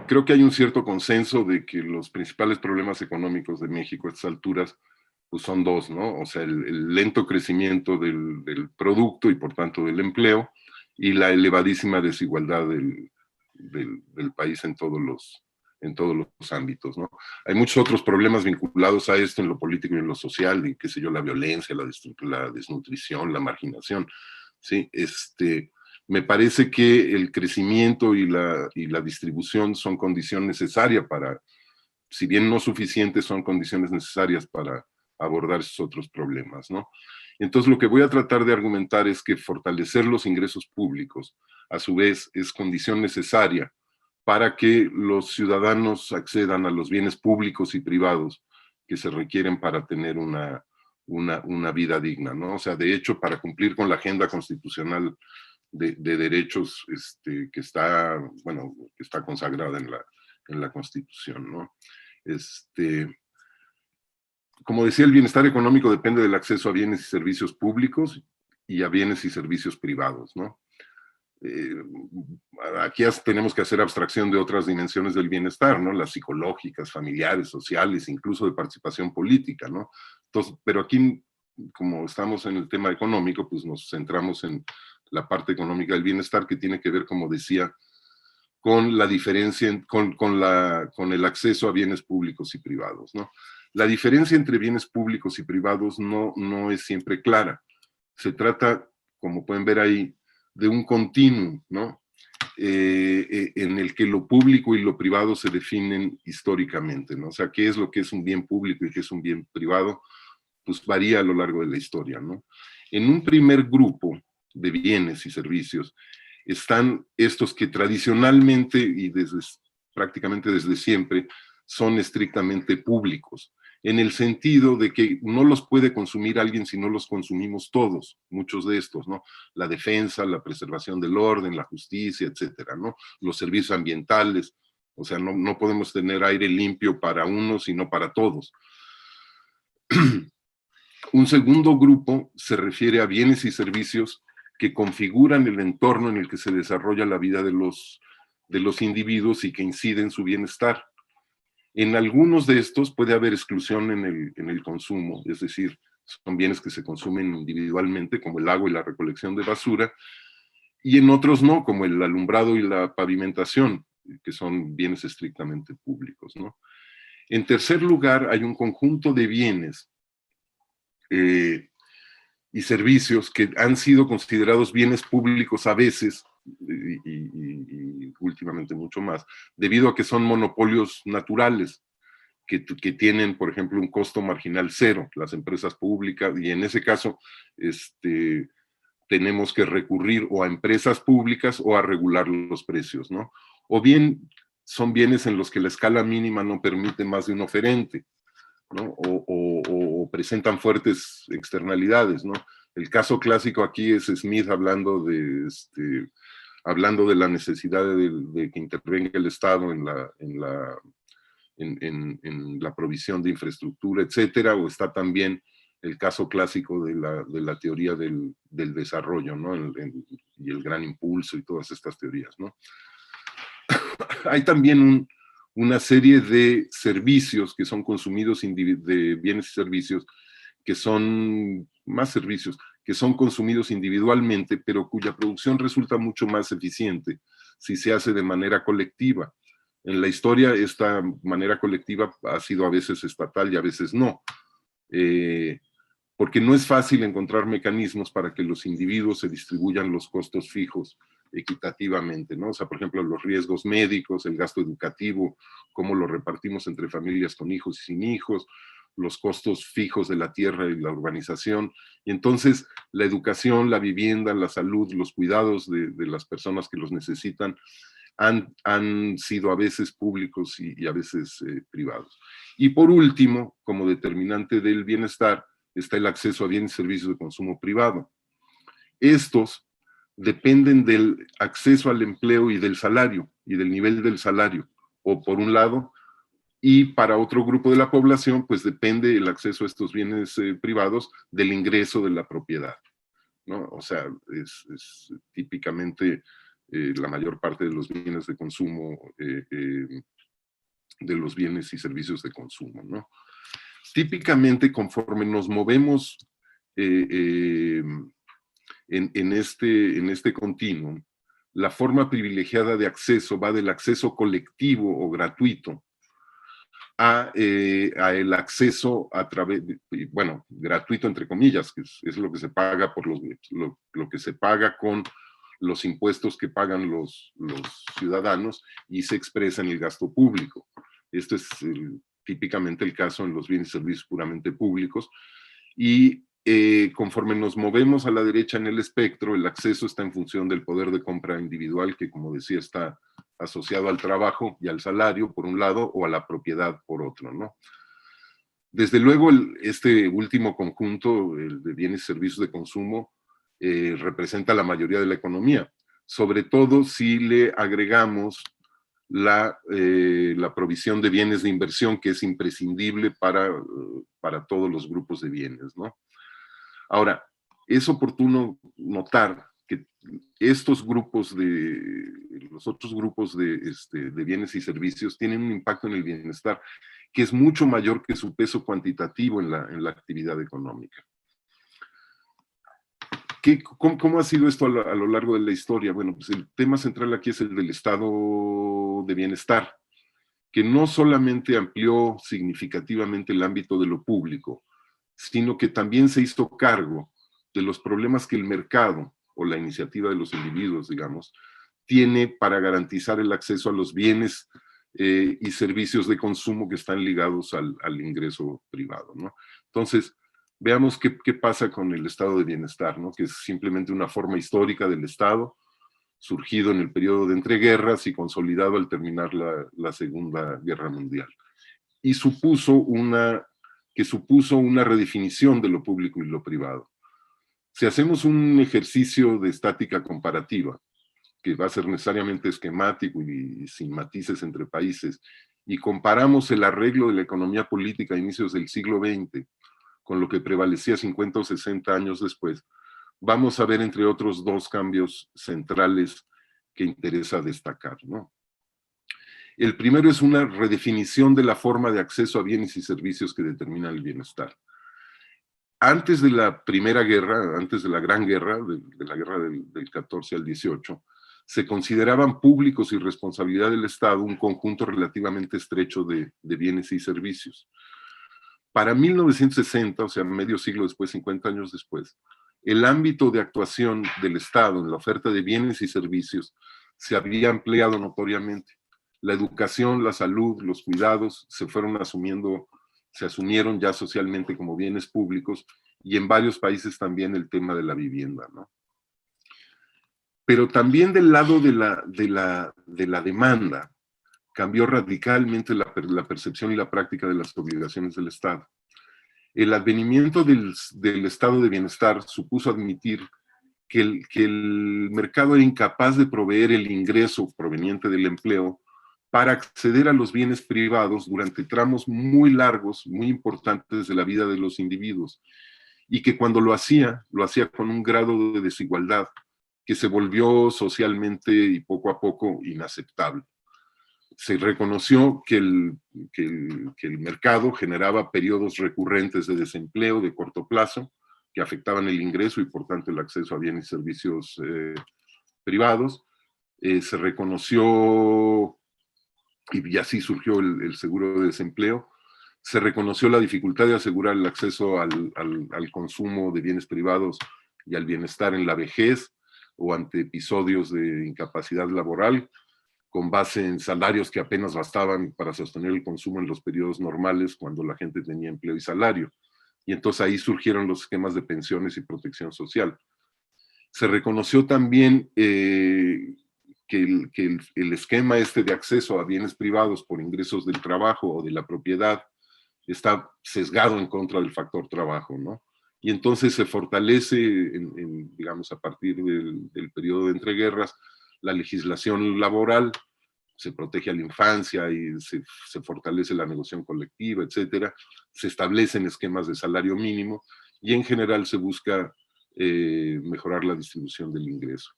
creo que hay un cierto consenso de que los principales problemas económicos de México a estas alturas pues son dos, ¿no? O sea, el lento crecimiento del producto y por tanto del empleo y la elevadísima desigualdad del país en todos los ámbitos, ¿no? Hay muchos otros problemas vinculados a esto en lo político y en lo social, y qué sé yo, la violencia, la desnutrición, la marginación, ¿sí? Me parece que el crecimiento y la distribución son condición necesaria para, si bien no suficientes, son condiciones necesarias para abordar esos otros problemas, ¿no? Entonces, lo que voy a tratar de argumentar es que fortalecer los ingresos públicos, a su vez, es condición necesaria para que los ciudadanos accedan a los bienes públicos y privados que se requieren para tener una vida digna, ¿no? O sea, de hecho, para cumplir con la agenda constitucional de derechos que está, bueno, que está consagrada en la Constitución, ¿no? Como decía, el bienestar económico depende del acceso a bienes y servicios públicos y a bienes y servicios privados, ¿no? Eh, Aquí tenemos que hacer abstracción de otras dimensiones del bienestar, ¿no? Las psicológicas, familiares, sociales, incluso de participación política, ¿no? Entonces, pero aquí, como estamos en el tema económico, pues nos centramos en la parte económica del bienestar, que tiene que ver, como decía, con la diferencia, con el acceso a bienes públicos y privados, ¿no? La diferencia entre bienes públicos y privados no es siempre clara. Se trata, como pueden ver ahí, de un continuum, ¿no? En el que lo público y lo privado se definen históricamente, ¿no? O sea, qué es lo que es un bien público y qué es un bien privado, pues varía a lo largo de la historia, ¿no? En un primer grupo de bienes y servicios están estos que tradicionalmente y prácticamente desde siempre son estrictamente públicos, en el sentido de que no los puede consumir alguien si no los consumimos todos, muchos de estos, ¿no? La defensa, la preservación del orden, la justicia, etcétera, ¿no? Los servicios ambientales, o sea, no podemos tener aire limpio para unos y no para todos. Un segundo grupo se refiere a bienes y servicios que configuran el entorno en el que se desarrolla la vida de los individuos y que inciden en su bienestar. En algunos de estos puede haber exclusión en el consumo, es decir, son bienes que se consumen individualmente, como el agua y la recolección de basura, y en otros no, como el alumbrado y la pavimentación, que son bienes estrictamente públicos, ¿no? En tercer lugar, hay un conjunto de bienes y servicios que han sido considerados bienes públicos a veces, y últimamente mucho más, debido a que son monopolios naturales, que tienen, por ejemplo, un costo marginal cero, las empresas públicas, y en ese caso tenemos que recurrir o a empresas públicas o a regular los precios, ¿no? O bien son bienes en los que la escala mínima no permite más de un oferente, ¿no? O presentan fuertes externalidades, ¿no? El caso clásico aquí es Smith hablando de la necesidad de que intervenga el Estado en la provisión de infraestructura, etcétera, o está también el caso clásico de la teoría del desarrollo, ¿no? Y el gran impulso y todas estas teorías, ¿no? Hay también una serie de servicios que son consumidos, de bienes y servicios, que son más servicios, que son consumidos individualmente, pero cuya producción resulta mucho más eficiente si se hace de manera colectiva. En la historia, esta manera colectiva ha sido a veces estatal y a veces no, porque no es fácil encontrar mecanismos para que los individuos se distribuyan los costos fijos equitativamente, ¿no? O sea, por ejemplo, los riesgos médicos, el gasto educativo, cómo lo repartimos entre familias con hijos y sin hijos, los costos fijos de la tierra y la urbanización. Y entonces la educación, la vivienda, la salud, los cuidados de las personas que los necesitan han sido a veces públicos y a veces privados. Y por último, como determinante del bienestar, está el acceso a bienes y servicios de consumo privado. Estos dependen del acceso al empleo y del salario, y del nivel del salario, o por un lado, y para otro grupo de la población, pues depende el acceso a estos bienes privados del ingreso de la propiedad, ¿no? O sea, es típicamente la mayor parte de los bienes de consumo, de los bienes y servicios de consumo, ¿no? Típicamente, conforme nos movemos en este continuum, la forma privilegiada de acceso va del acceso colectivo o gratuito a el acceso a través, bueno, gratuito entre comillas, que es lo que se paga por lo que se paga con los impuestos que pagan los ciudadanos y se expresa en el gasto público. Esto es típicamente el caso en los bienes y servicios puramente públicos. Y conforme nos movemos a la derecha en el espectro, el acceso está en función del poder de compra individual, que como decía está asociado al trabajo y al salario, por un lado, o a la propiedad, por otro, ¿no? Desde luego, este último conjunto, el de bienes y servicios de consumo, representa la mayoría de la economía, sobre todo si le agregamos la provisión de bienes de inversión, que es imprescindible para todos los grupos de bienes, ¿no? Ahora, es oportuno notar que estos grupos los otros grupos de bienes y servicios tienen un impacto en el bienestar que es mucho mayor que su peso cuantitativo en la actividad económica. ¿Cómo ha sido esto a lo largo de la historia? Bueno, pues el tema central aquí es el del estado de bienestar, que no solamente amplió significativamente el ámbito de lo público, sino que también se hizo cargo de los problemas que el mercado o la iniciativa de los individuos, digamos, tiene para garantizar el acceso a los bienes y servicios de consumo que están ligados al ingreso privado, ¿no? Entonces, veamos qué pasa con el estado de bienestar, ¿no? Que es simplemente una forma histórica del Estado, surgido en el periodo de entreguerras y consolidado al terminar la Segunda Guerra Mundial. Y supuso una redefinición de lo público y lo privado. Si hacemos un ejercicio de estática comparativa, que va a ser necesariamente esquemático y sin matices entre países, y comparamos el arreglo de la economía política a inicios del siglo XX con lo que prevalecía 50 o 60 años después, vamos a ver, entre otros, dos cambios centrales que interesa destacar, ¿no? El primero es una redefinición de la forma de acceso a bienes y servicios que determina el bienestar. Antes de la Primera Guerra, antes de la Gran Guerra, de la guerra del 14 al 18, se consideraban públicos y responsabilidad del Estado un conjunto relativamente estrecho de bienes y servicios. Para 1960, o sea, medio siglo después, 50 años después, el ámbito de actuación del Estado en la oferta de bienes y servicios se había ampliado notoriamente. La educación, la salud, los cuidados se asumieron ya socialmente como bienes públicos, y en varios países también el tema de la vivienda, ¿no? Pero también del lado de la demanda, cambió radicalmente la percepción y la práctica de las obligaciones del Estado. El advenimiento del estado de bienestar supuso admitir que el mercado era incapaz de proveer el ingreso proveniente del empleo para acceder a los bienes privados durante tramos muy largos, muy importantes de la vida de los individuos, y que cuando lo hacía con un grado de desigualdad que se volvió socialmente y poco a poco inaceptable. Se reconoció que el mercado generaba periodos recurrentes de desempleo de corto plazo que afectaban el ingreso y por tanto el acceso a bienes y servicios privados. Se reconoció, y así surgió el seguro de desempleo, se reconoció la dificultad de asegurar el acceso al consumo de bienes privados y al bienestar en la vejez o ante episodios de incapacidad laboral, con base en salarios que apenas bastaban para sostener el consumo en los periodos normales cuando la gente tenía empleo y salario. Y entonces ahí surgieron los esquemas de pensiones y protección social. Se reconoció también que el esquema de acceso a bienes privados por ingresos del trabajo o de la propiedad está sesgado en contra del factor trabajo, ¿no? Y entonces se fortalece, digamos, a partir del periodo de entreguerras, la legislación laboral, se protege a la infancia y se fortalece la negociación colectiva, etcétera. Se establecen esquemas de salario mínimo y en general se busca mejorar la distribución del ingreso.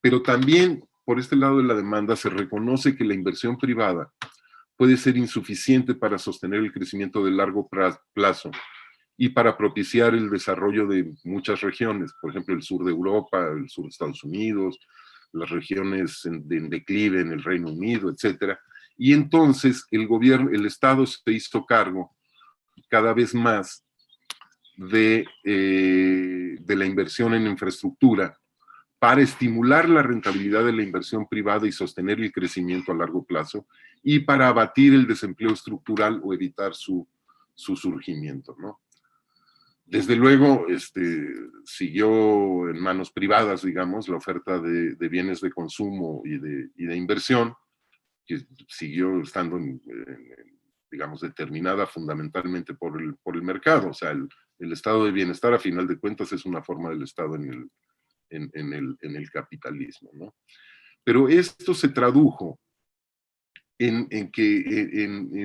Pero también, por este lado de la demanda, se reconoce que la inversión privada puede ser insuficiente para sostener el crecimiento de largo plazo y para propiciar el desarrollo de muchas regiones, por ejemplo, el sur de Europa, el sur de Estados Unidos, las regiones en declive en el Reino Unido, etcétera. Y entonces el gobierno, el Estado se hizo cargo cada vez más de la inversión en infraestructura para estimular la rentabilidad de la inversión privada y sostener el crecimiento a largo plazo, y para abatir el desempleo estructural o evitar su surgimiento, ¿no? Desde luego, siguió en manos privadas, digamos, la oferta de bienes de consumo y de inversión, que siguió estando, digamos, determinada fundamentalmente por el mercado. O sea, el estado de bienestar, a final de cuentas, es una forma del Estado en el capitalismo, ¿no? Pero esto se tradujo en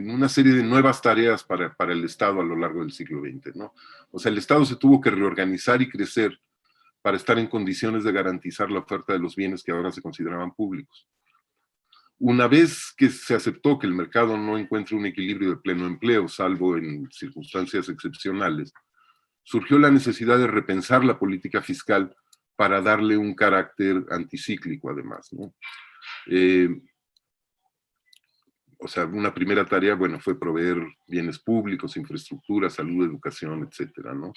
una serie de nuevas tareas para el Estado a lo largo del siglo XX, ¿no? O sea, el Estado se tuvo que reorganizar y crecer para estar en condiciones de garantizar la oferta de los bienes que ahora se consideraban públicos. Una vez que se aceptó que el mercado no encuentra un equilibrio de pleno empleo, salvo en circunstancias excepcionales, surgió la necesidad de repensar la política fiscal para darle un carácter anticíclico, además, ¿no? O sea, una primera tarea, bueno, fue proveer bienes públicos, infraestructura, salud, educación, etcétera, ¿no?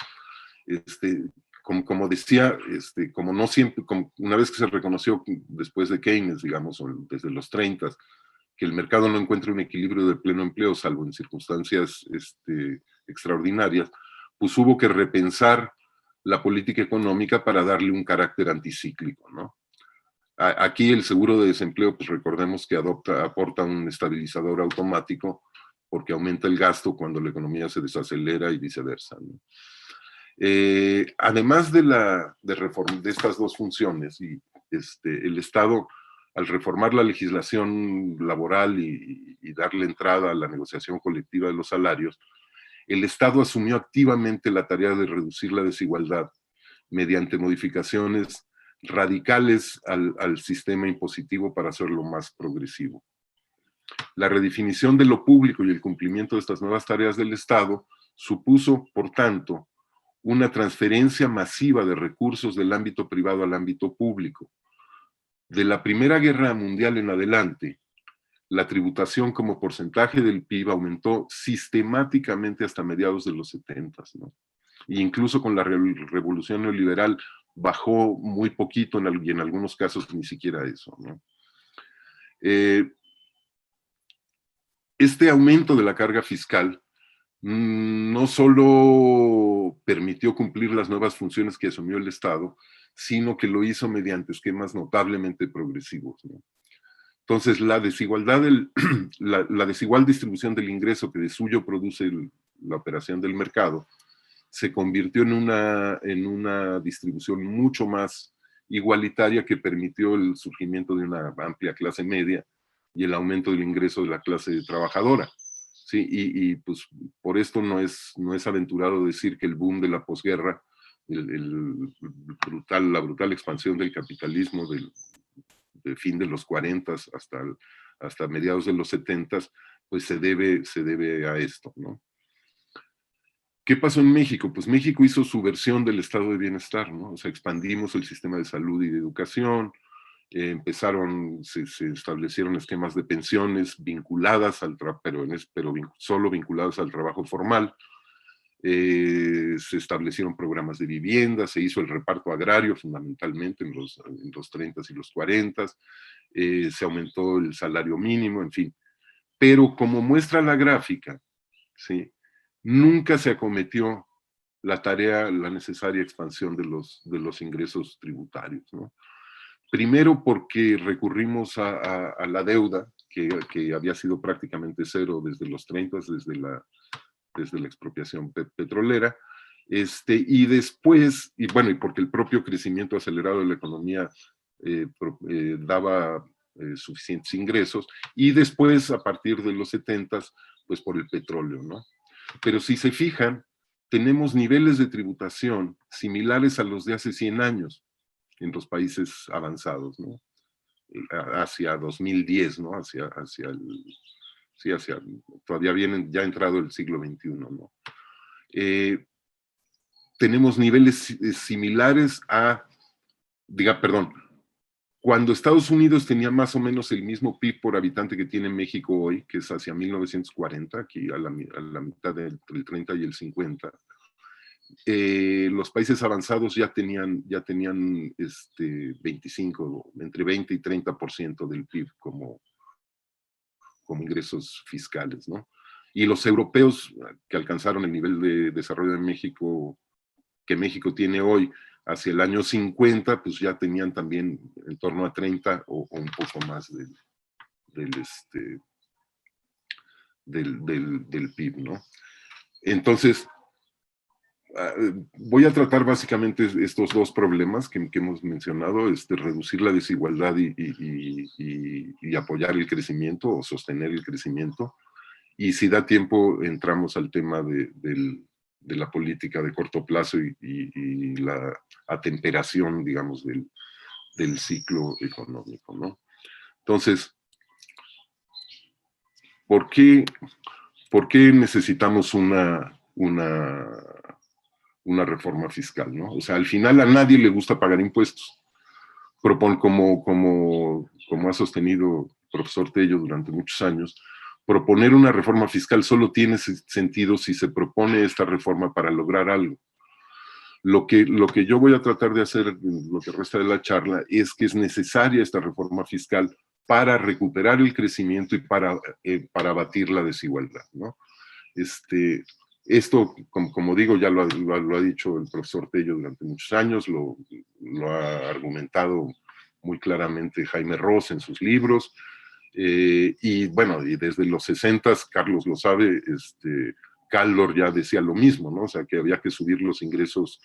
Como decía, como no siempre, una vez que se reconoció después de Keynes, digamos, o desde los 30, que el mercado no encuentra un equilibrio de pleno empleo, salvo en circunstancias extraordinarias, pues hubo que repensar la política económica para darle un carácter anticíclico, ¿no? Aquí el seguro de desempleo, pues recordemos que aporta un estabilizador automático porque aumenta el gasto cuando la economía se desacelera y viceversa, ¿no? Además de estas dos funciones, y el Estado, al reformar la legislación laboral y darle entrada a la negociación colectiva de los salarios, el Estado asumió activamente la tarea de reducir la desigualdad mediante modificaciones radicales al sistema impositivo para hacerlo más progresivo. La redefinición de lo público y el cumplimiento de estas nuevas tareas del Estado supuso, por tanto, una transferencia masiva de recursos del ámbito privado al ámbito público. De la Primera Guerra Mundial en adelante, la tributación como porcentaje del PIB aumentó sistemáticamente hasta mediados de los 70, ¿no? E incluso con la revolución neoliberal bajó muy poquito y en algunos casos ni siquiera eso, ¿no? Este aumento de la carga fiscal no solo permitió cumplir las nuevas funciones que asumió el Estado, sino que lo hizo mediante esquemas notablemente progresivos, ¿no? Entonces, la desigual distribución del ingreso que de suyo produce la operación del mercado se convirtió en una distribución mucho más igualitaria que permitió el surgimiento de una amplia clase media y el aumento del ingreso de la clase trabajadora. Sí, pues por esto no es aventurado decir que el boom de la posguerra, la brutal expansión del capitalismo del fin de los 40 hasta mediados de los 70, pues se debe a esto, ¿no? ¿Qué pasó en México? Pues México hizo su versión del estado de bienestar, ¿no? O sea, expandimos el sistema de salud y de educación, se establecieron esquemas de pensiones vinculadas pero solo vinculadas al trabajo formal, se establecieron programas de vivienda, se hizo el reparto agrario fundamentalmente en los 30 y los 40, se aumentó el salario mínimo, en fin. Pero como muestra la gráfica, ¿sí?, nunca se acometió la necesaria expansión de los ingresos tributarios, ¿no? Primero porque recurrimos a la deuda, que había sido prácticamente cero desde los 30, desde la expropiación petrolera, y después, y porque el propio crecimiento acelerado de la economía daba suficientes ingresos, y después, a partir de los 70, pues por el petróleo, ¿no? Pero si se fijan, tenemos niveles de tributación similares a los de hace 100 años. en los países avanzados, ¿no? Hacia 2010, ¿no? Sí, todavía vienen, ya ha entrado el siglo XXI, ¿no? Tenemos niveles similares perdón, cuando Estados Unidos tenía más o menos el mismo PIB por habitante que tiene México hoy, que es hacia 1940, aquí a la mitad del 30 y el 50, los países avanzados ya tenían 25, entre 20 y 30% del PIB como ingresos fiscales, ¿no? Y los europeos que alcanzaron el nivel de desarrollo de México, que México tiene hoy, hacia el año 50, pues ya tenían también en torno a 30 o un poco más del PIB, ¿no? Entonces, voy a tratar básicamente estos dos problemas que hemos mencionado, reducir la desigualdad y apoyar el crecimiento o sostener el crecimiento. Y si da tiempo, entramos al tema de la política de corto plazo y la atemperación, digamos, del ciclo económico, ¿no? Entonces, ¿por qué necesitamos una reforma fiscal, ¿no? O sea, al final a nadie le gusta pagar impuestos. Como ha sostenido el profesor Tello durante muchos años, proponer una reforma fiscal solo tiene sentido si se propone esta reforma para lograr algo. Lo que yo voy a tratar de hacer en lo que resta de la charla es que es necesaria esta reforma fiscal para recuperar el crecimiento y para abatir la desigualdad, ¿no? Esto, como digo, ya lo ha dicho el profesor Tello durante muchos años, lo ha argumentado muy claramente Jaime Ross en sus libros, y bueno, y desde los 60, Carlos lo sabe, Caldor ya decía lo mismo, ¿no? O sea, que había que subir los ingresos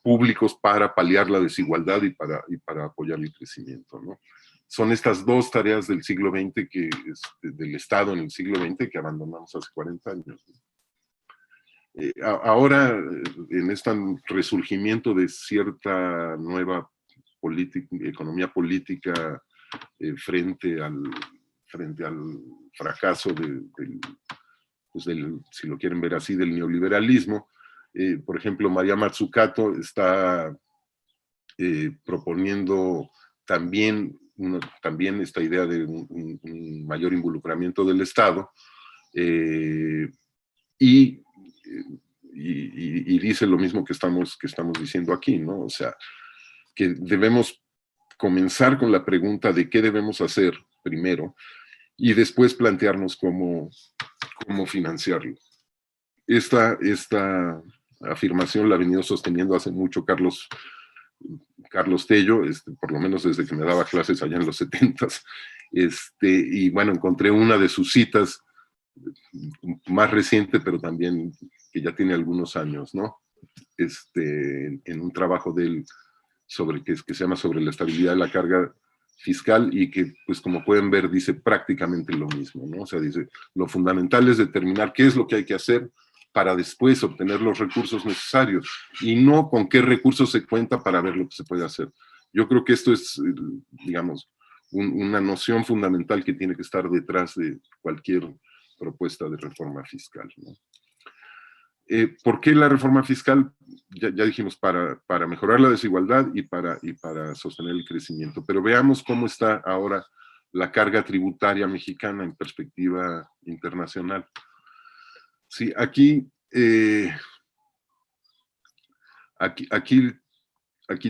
públicos para paliar la desigualdad y para apoyar el crecimiento, ¿no? Son estas dos tareas del siglo XX, del Estado en el siglo XX, que abandonamos hace 40 años. Ahora, en este resurgimiento de cierta nueva economía política frente al fracaso si lo quieren ver así, del neoliberalismo, por ejemplo, María Mazzucato está proponiendo también esta idea de un mayor involucramiento del Estado, y dice lo mismo que estamos diciendo aquí, ¿no? O sea, que debemos comenzar con la pregunta de qué debemos hacer primero y después plantearnos cómo financiarlo. Esta afirmación la ha venido sosteniendo hace mucho Carlos Tello, por lo menos desde que me daba clases allá en los 70s, y bueno, encontré una de sus citas más reciente, pero también que ya tiene algunos años, ¿no? En un trabajo de él que se llama Sobre la estabilidad de la carga fiscal, y que, pues como pueden ver, dice prácticamente lo mismo, ¿no? O sea, dice, lo fundamental es determinar qué es lo que hay que hacer para después obtener los recursos necesarios, y no con qué recursos se cuenta para ver lo que se puede hacer. Yo creo que esto es, digamos, una noción fundamental que tiene que estar detrás de cualquier propuesta de reforma fiscal, ¿no? ¿Por qué la reforma fiscal? Ya dijimos, para mejorar la desigualdad y para sostener el crecimiento. Pero veamos cómo está ahora la carga tributaria mexicana en perspectiva internacional. Sí, aquí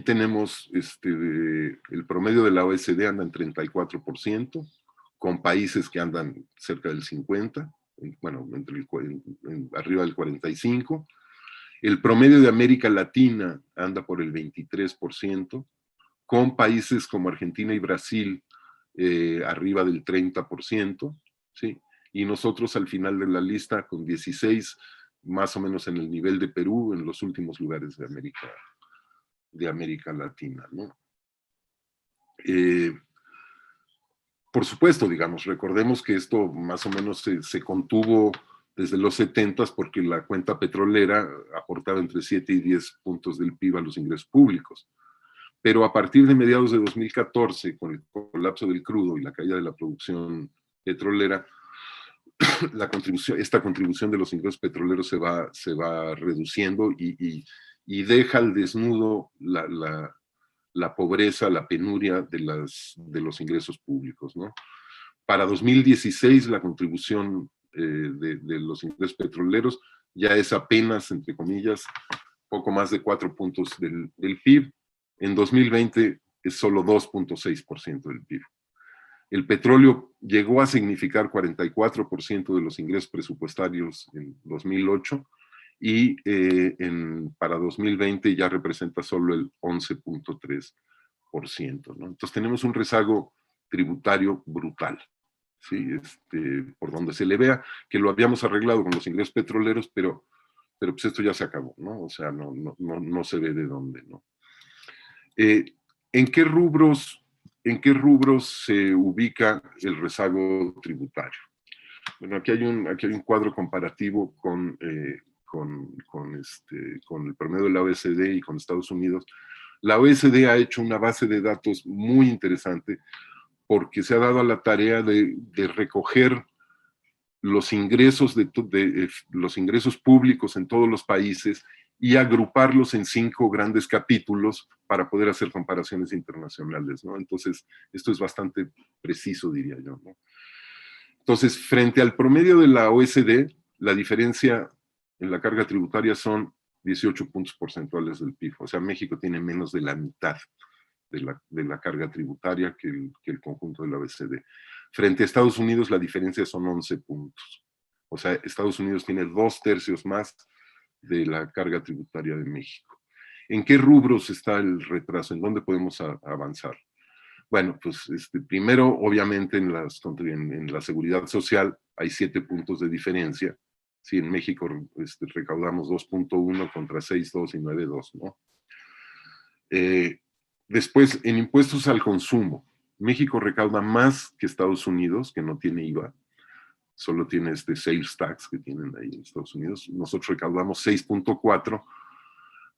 tenemos el promedio de la OECD anda en 34%, con países que andan cerca del 50%, bueno, arriba del 45%. El promedio de América Latina anda por el 23%, con países como Argentina y Brasil arriba del 30%, ¿sí? Y nosotros al final de la lista con 16%, más o menos en el nivel de Perú, en los últimos lugares de América Latina, ¿no? Por supuesto, digamos, recordemos que esto más o menos se contuvo desde los 70s, porque la cuenta petrolera aportaba entre 7 y 10 puntos del PIB a los ingresos públicos. pero a partir de mediados de 2014, con el colapso del crudo y la caída de la producción petrolera, esta contribución de los ingresos petroleros se va reduciendo y deja al desnudo la pobreza, la penuria de los ingresos públicos, ¿no? Para 2016 la contribución de los ingresos petroleros ya es apenas, entre comillas, poco más de 4 puntos del PIB. En 2020 es solo 2.6% del PIB. El petróleo llegó a significar 44% de los ingresos presupuestarios en 2008 y para 2020 ya representa solo el 11.3%, ¿no? Entonces tenemos un rezago tributario brutal, ¿sí? Por donde se le vea, que lo habíamos arreglado con los ingresos petroleros, pero pues esto ya se acabó, ¿no? O sea, no se ve de dónde, ¿no? ¿En qué rubros se ubica el rezago tributario? Bueno, aquí hay un cuadro comparativo con el promedio de la OECD y con Estados Unidos. La OECD ha hecho una base de datos muy interesante porque se ha dado a la tarea de recoger los ingresos, los ingresos públicos en todos los países y agruparlos en 5 grandes capítulos para poder hacer comparaciones internacionales, ¿no? Entonces, esto es bastante preciso, diría yo, ¿no? Entonces, frente al promedio de la OECD, la diferencia en la carga tributaria son 18 puntos porcentuales del PIB. O sea, México tiene menos de la mitad de la carga tributaria que el conjunto de la OECD. Frente a Estados Unidos, la diferencia son 11 puntos. O sea, Estados Unidos tiene 2/3 más de la carga tributaria de México. ¿En qué rubros está el retraso? ¿En dónde podemos avanzar? Bueno, pues primero, obviamente, en la seguridad social hay 7 puntos de diferencia. Sí, en México recaudamos 2.1 contra 6.2 y 9.2, ¿no? Después, en impuestos al consumo, México recauda más que Estados Unidos, que no tiene IVA, solo tiene sales tax que tienen ahí en Estados Unidos. Nosotros recaudamos 6.4,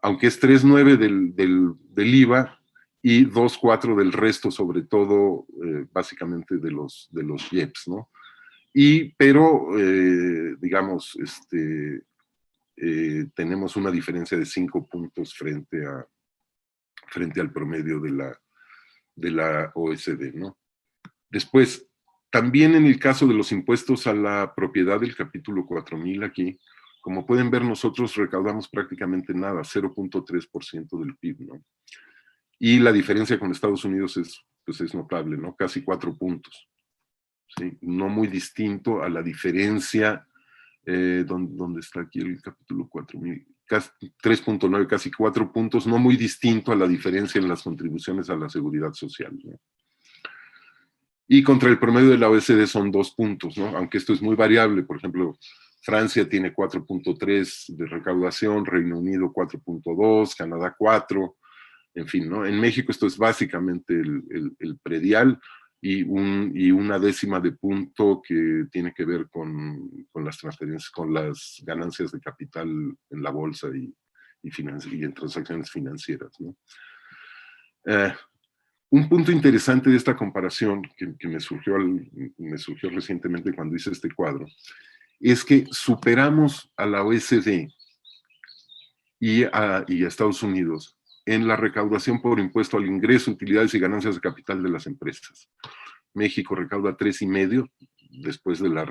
aunque es 3.9 del IVA y 2.4 del resto, sobre todo, básicamente de los IEPS, ¿no? Pero, digamos, tenemos una diferencia de 5 puntos frente al promedio de la OECD, ¿no? Después, también en el caso de los impuestos a la propiedad del capítulo 4000 aquí, como pueden ver, nosotros recaudamos prácticamente nada, 0.3% del PIB, ¿no? Y la diferencia con Estados Unidos es notable, ¿no? Casi 4 puntos, ¿sí? No muy distinto a la diferencia, ¿dónde está aquí el capítulo 4000? 3.9, casi 4 puntos, no muy distinto a la diferencia en las contribuciones a la seguridad social, ¿no? Y contra el promedio de la OECD son 2 puntos, ¿no? Aunque esto es muy variable. Por ejemplo, Francia tiene 4.3 de recaudación, Reino Unido 4.2, Canadá 4, en fin, ¿no? En México esto es básicamente el predial y una décima de punto que tiene que ver con las transferencias, con las ganancias de capital en la bolsa y en transacciones financieras, ¿no? Un punto interesante de esta comparación que me surgió recientemente cuando hice este cuadro es que superamos a la OECD y a Estados Unidos en la recaudación por impuesto al ingreso, utilidades y ganancias de capital de las empresas. México recauda 3,5 después de la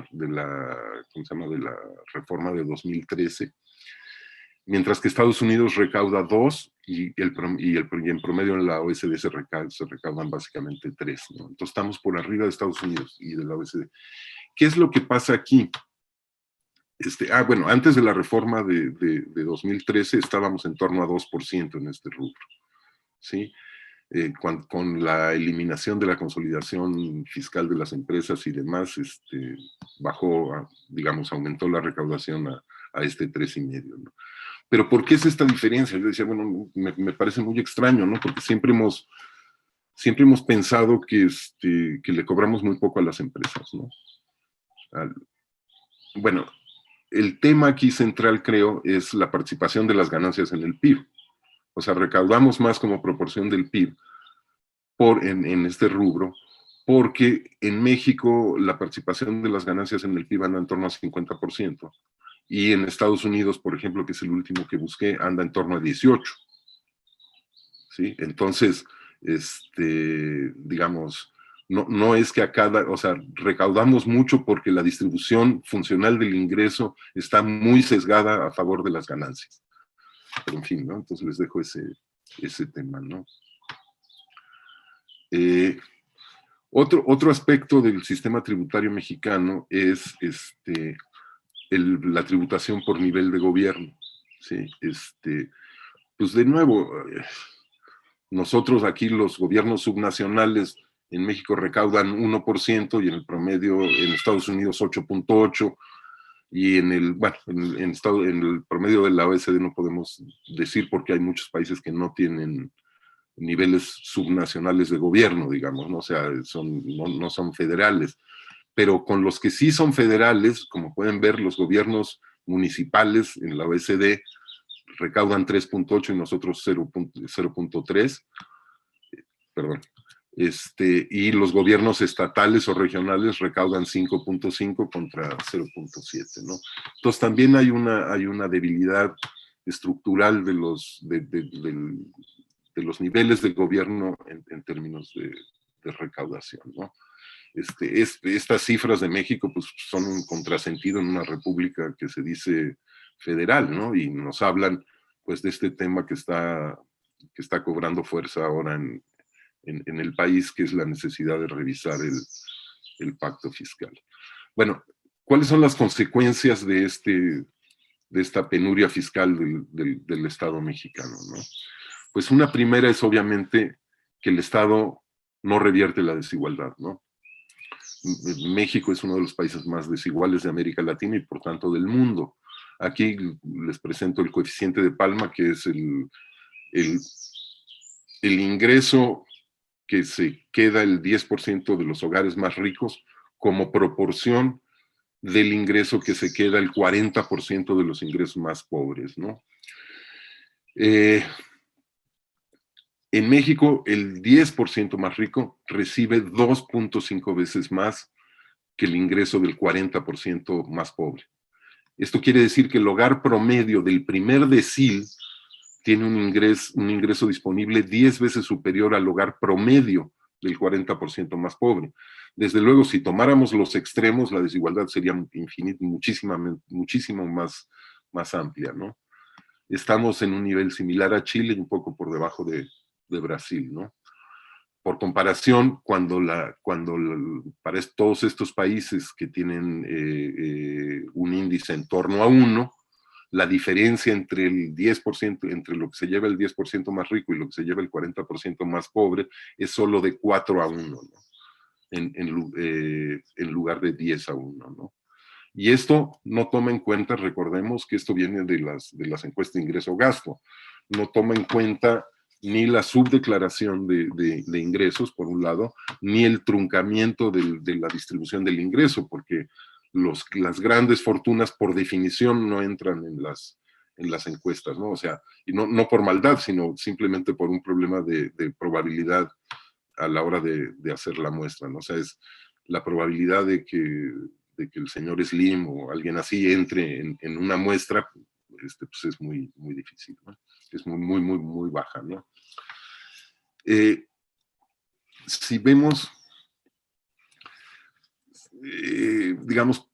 reforma de 2013, mientras que Estados Unidos recauda 2 y en promedio en la OECD se recaudan básicamente 3, ¿no? Entonces estamos por arriba de Estados Unidos y de la OECD. ¿Qué es lo que pasa aquí? Bueno, antes de la reforma de 2013 estábamos en torno a 2% en este rubro, ¿sí? Con la eliminación de la consolidación fiscal de las empresas y demás, bajó, digamos, aumentó la recaudación a 3,5, ¿no? Pero ¿por qué es esta diferencia? Yo decía, bueno, me parece muy extraño, ¿no? Porque siempre hemos pensado que le cobramos muy poco a las empresas, ¿no? Bueno, el tema aquí central, creo, es la participación de las ganancias en el PIB. o sea, recaudamos más como proporción del PIB en este rubro, porque en México la participación de las ganancias en el PIB anda en torno a 50%, y en Estados Unidos, por ejemplo, que es el último que busqué, anda en torno a 18%. ¿Sí? Entonces, digamos, no es que o sea, recaudamos mucho porque la distribución funcional del ingreso está muy sesgada a favor de las ganancias. Pero en fin, ¿no? Entonces les dejo ese tema, ¿no? Otro aspecto del sistema tributario mexicano es la tributación por nivel de gobierno, ¿sí? Pues de nuevo, nosotros aquí los gobiernos subnacionales en México recaudan 1% y en el promedio en Estados Unidos 8.8%, y en el promedio de la OECD no podemos decir porque hay muchos países que no tienen niveles subnacionales de gobierno, digamos, ¿no? O sea, no son federales. Pero con los que sí son federales, como pueden ver, los gobiernos municipales en la OECD recaudan 3.8 y nosotros 0.3, perdón. Y los gobiernos estatales o regionales recaudan 5.5 contra 0.7, ¿no? Entonces también hay una debilidad estructural de los niveles del gobierno en términos de recaudación, ¿no? Estas cifras de México pues, son un contrasentido en una república que se dice federal, ¿no? Y nos hablan pues de este tema que está cobrando fuerza ahora en el país, que es la necesidad de revisar el pacto fiscal. Bueno, ¿cuáles son las consecuencias de esta penuria fiscal del Estado mexicano, ¿no? Pues una primera es obviamente que el Estado no revierte la desigualdad, ¿no? México es uno de los países más desiguales de América Latina y por tanto del mundo. Aquí les presento el coeficiente de Palma, que es el ingreso que se queda el 10% de los hogares más ricos como proporción del ingreso que se queda el 40% de los ingresos más pobres, ¿no? En México, el 10% más rico recibe 2.5 veces más que el ingreso del 40% más pobre. Esto quiere decir que el hogar promedio del primer decil tiene un ingreso disponible 10 veces superior al hogar promedio del 40% más pobre. Desde luego, si tomáramos los extremos, la desigualdad sería muchísimo más amplia, ¿no? Estamos en un nivel similar a Chile y un poco por debajo de Brasil, ¿no? Por comparación, para todos estos países que tienen un índice en torno a 1, la diferencia entre el 10%, entre lo que se lleva el 10% más rico y lo que se lleva el 40% más pobre, es solo de 4-1, ¿no? En lugar de 10-1, ¿no? Y esto no toma en cuenta, recordemos que esto viene de las encuestas de ingreso-gasto, no toma en cuenta ni la subdeclaración de ingresos, por un lado, ni el truncamiento de la distribución del ingreso, porque las grandes fortunas, por definición, no entran en las encuestas, ¿no? O sea, y no por maldad, sino simplemente por un problema de probabilidad a la hora de hacer la muestra, ¿no? O sea, es la probabilidad de que el señor Slim o alguien así entre en una muestra, pues es muy difícil, ¿no? Es muy baja, ¿no? Si vemos, digamos,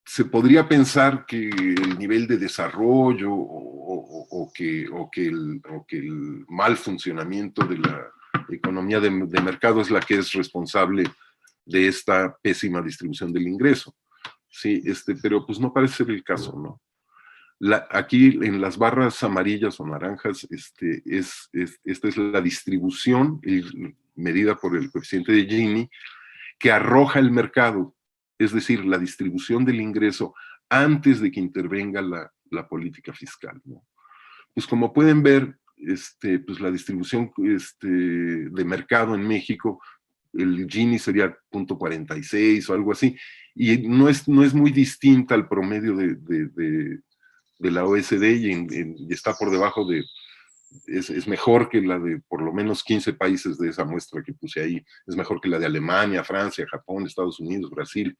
se podría pensar que el nivel de desarrollo o que el mal funcionamiento de la economía de mercado es la que es responsable de esta pésima distribución del ingreso. Sí, pero pues no parece ser el caso, ¿no? Aquí en las barras amarillas o naranjas, esta es la distribución medida por el coeficiente de Gini que arroja el mercado, es decir, la distribución del ingreso antes de que intervenga la política fiscal, ¿no? Pues como pueden ver, pues la distribución de mercado en México, el Gini sería 0.46 o algo así, y no es muy distinta al promedio de la OECD y está por debajo de es mejor que la de por lo menos 15 países de esa muestra que puse ahí. Es mejor que la de Alemania, Francia, Japón, Estados Unidos, Brasil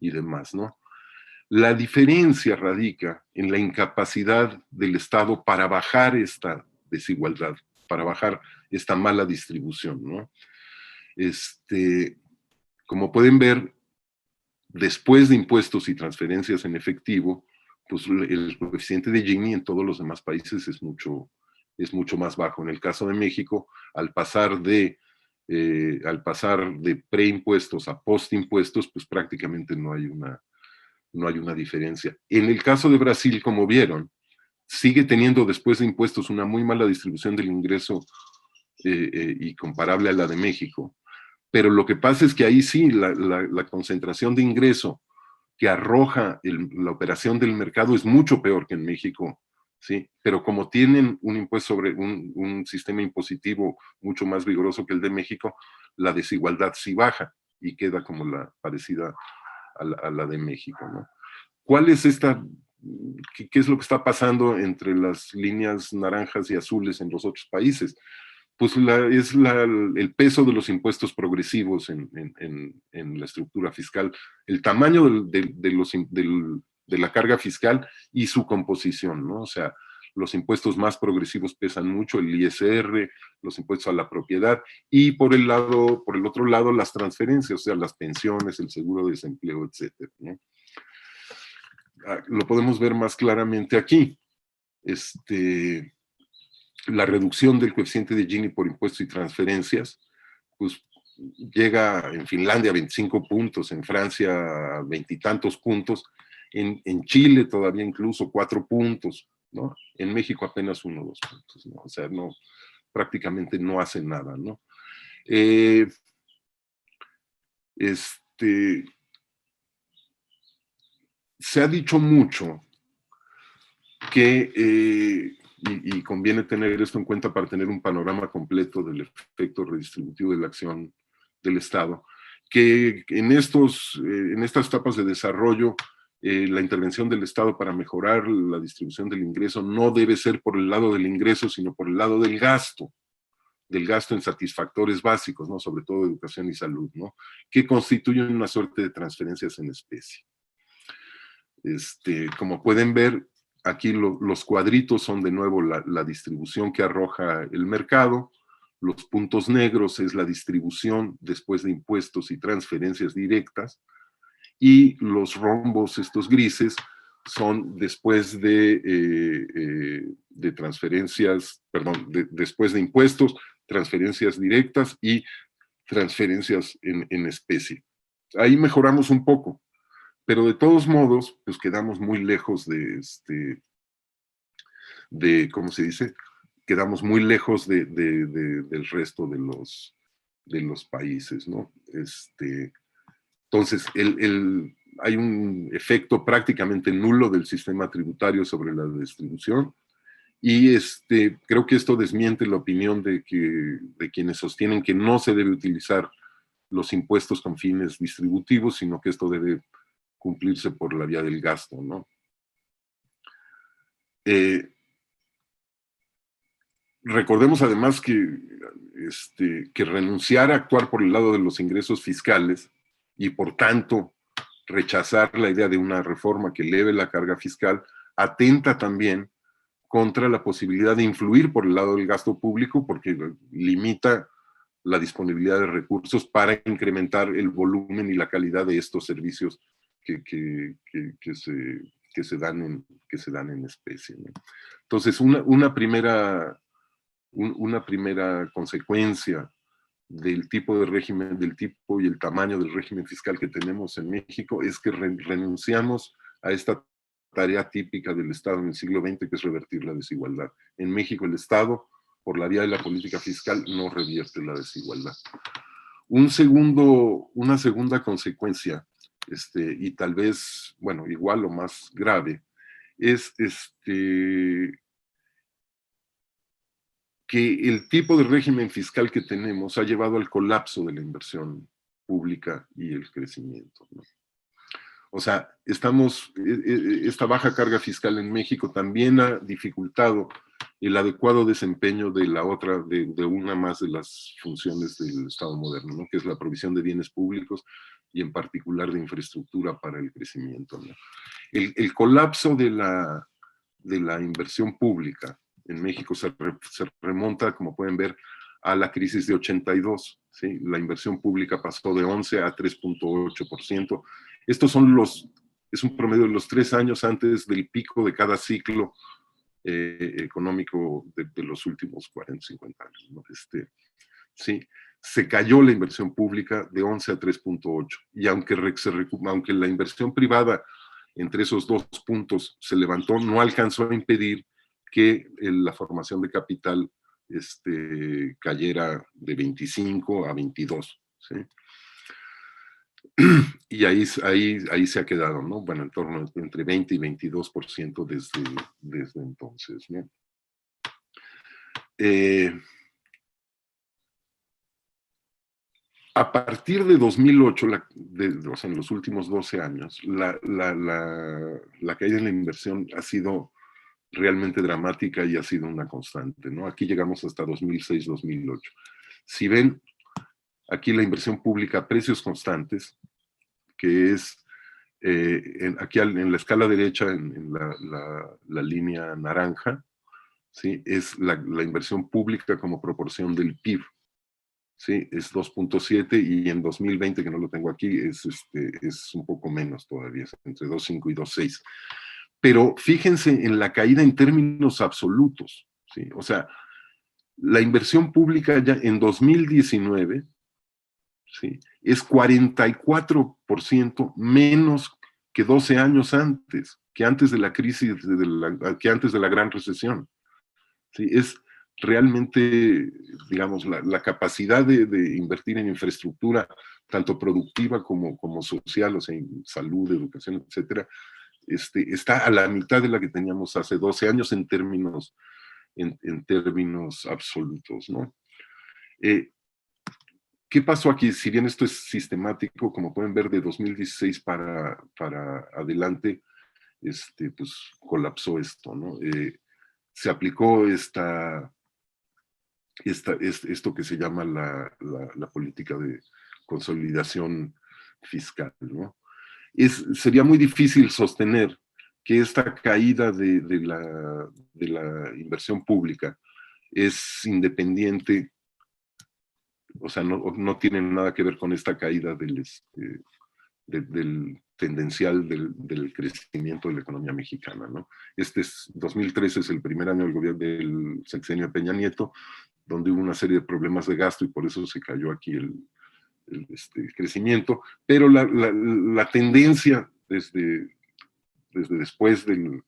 y demás, ¿no? La diferencia radica en la incapacidad del Estado para bajar esta desigualdad, para bajar esta mala distribución, ¿no? Como pueden ver, después de impuestos y transferencias en efectivo, pues el coeficiente de Gini en todos los demás países es mucho más bajo. En el caso de México, al pasar de preimpuestos a postimpuestos, pues prácticamente no hay una diferencia. En el caso de Brasil, como vieron, sigue teniendo después de impuestos una muy mala distribución del ingreso y comparable a la de México. Pero lo que pasa es que ahí sí, la concentración de ingreso que arroja la operación del mercado es mucho peor que en México, ¿sí? Pero como tienen un impuesto sobre un sistema impositivo mucho más vigoroso que el de México, la desigualdad sí baja y queda como parecida a la de México, ¿no? ¿Cuál es qué es lo que está pasando entre las líneas naranjas y azules en los otros países? Pues el peso de los impuestos progresivos en la estructura fiscal, el tamaño de la carga fiscal y su composición, ¿no? O sea, los impuestos más progresivos pesan mucho, el ISR, los impuestos a la propiedad, y por el otro lado, las transferencias, o sea, las pensiones, el seguro de desempleo, etcétera, ¿no? Lo podemos ver más claramente aquí. La reducción del coeficiente de Gini por impuestos y transferencias, pues llega en Finlandia a 25 puntos, en Francia a 20 y tantos puntos, en Chile todavía incluso 4 puntos, ¿no? En México apenas 1 o 2 puntos, ¿no? O sea, prácticamente no hace nada, ¿no? Se ha dicho mucho que, y conviene tener esto en cuenta para tener un panorama completo del efecto redistributivo de la acción del Estado, que en estas etapas de desarrollo, la intervención del Estado para mejorar la distribución del ingreso no debe ser por el lado del ingreso, sino por el lado del gasto en satisfactores básicos, ¿no? Sobre todo educación y salud, ¿no? Que constituyen una suerte de transferencias en especie. Como pueden ver, aquí los cuadritos son de nuevo la distribución que arroja el mercado. Los puntos negros es la distribución después de impuestos y transferencias directas. Y los rombos, estos grises, son después de transferencias, perdón, después de impuestos, transferencias directas y transferencias en especie. Ahí mejoramos un poco, pero de todos modos, pues quedamos muy lejos ¿cómo se dice? Quedamos muy lejos del resto de los países, ¿no? Entonces, hay un efecto prácticamente nulo del sistema tributario sobre la distribución, y creo que esto desmiente la opinión de quienes sostienen que no se debe utilizar los impuestos con fines distributivos, sino que esto debe cumplirse por la vía del gasto, ¿no? Recordemos además que renunciar a actuar por el lado de los ingresos fiscales y por tanto rechazar la idea de una reforma que eleve la carga fiscal atenta también contra la posibilidad de influir por el lado del gasto público, porque limita la disponibilidad de recursos para incrementar el volumen y la calidad de estos servicios que se dan en especie, ¿no? Entonces, una primera consecuencia del tipo de régimen, del tipo y el tamaño del régimen fiscal que tenemos en México es que renunciamos a esta tarea típica del Estado en el siglo XX, que es revertir la desigualdad. En México el Estado, por la vía de la política fiscal, no revierte la desigualdad. Una segunda consecuencia, y tal vez, bueno, igual o más grave, es que el tipo de régimen fiscal que tenemos ha llevado al colapso de la inversión pública y el crecimiento, ¿no? O sea, esta baja carga fiscal en México también ha dificultado el adecuado desempeño de la otra, de una más de las funciones del Estado moderno, ¿no? Que es la provisión de bienes públicos y en particular de infraestructura para el crecimiento, ¿no? El colapso de la inversión pública en México se remonta, como pueden ver, a la crisis de 82, ¿sí? La inversión pública pasó de 11 a 3.8%. Estos son es un promedio de los 3 años antes del pico de cada ciclo económico de los últimos 40, 50 años, ¿no? Sí, se cayó la inversión pública de 11 a 3.8, y aunque la inversión privada entre esos 2 puntos se levantó, no alcanzó a impedir que la formación de capital cayera de 25 a 22, ¿sí? Y ahí se ha quedado, ¿no? Bueno, en torno entre 20 y 22% desde entonces, ¿no? A partir de 2008, o sea, en los últimos 12 años, la caída en la inversión ha sido realmente dramática y ha sido una constante, ¿no? Aquí llegamos hasta 2006-2008. Si ven, aquí la inversión pública a precios constantes, que es aquí en la escala derecha, en la línea naranja, ¿sí? Es la inversión pública como proporción del PIB. Sí, es 2.7, y en 2020, que no lo tengo aquí, es un poco menos todavía, es entre 2.5 y 2.6. Pero fíjense en la caída en términos absolutos, ¿sí? O sea, la inversión pública ya en 2019, ¿sí? Es 44% menos que 12 años antes, que antes de la crisis, que antes de la gran recesión. ¿Sí? Es realmente, digamos, la capacidad de invertir en infraestructura, tanto productiva como social, o sea, en salud, educación, etcétera, está a la mitad de la que teníamos hace 12 años en términos absolutos, ¿no? ¿Qué pasó aquí? Si bien esto es sistemático, como pueden ver, de 2016 para adelante, pues colapsó esto, ¿no? Se aplicó esto que se llama la política de consolidación fiscal, ¿no? Sería muy difícil sostener que esta caída de la inversión pública es independiente, o sea, no tiene nada que ver con esta caída del tendencial del crecimiento de la economía mexicana, ¿no? 2013 es el primer año del gobierno del sexenio de Peña Nieto, donde hubo una serie de problemas de gasto y por eso se cayó aquí el crecimiento, pero la tendencia desde después de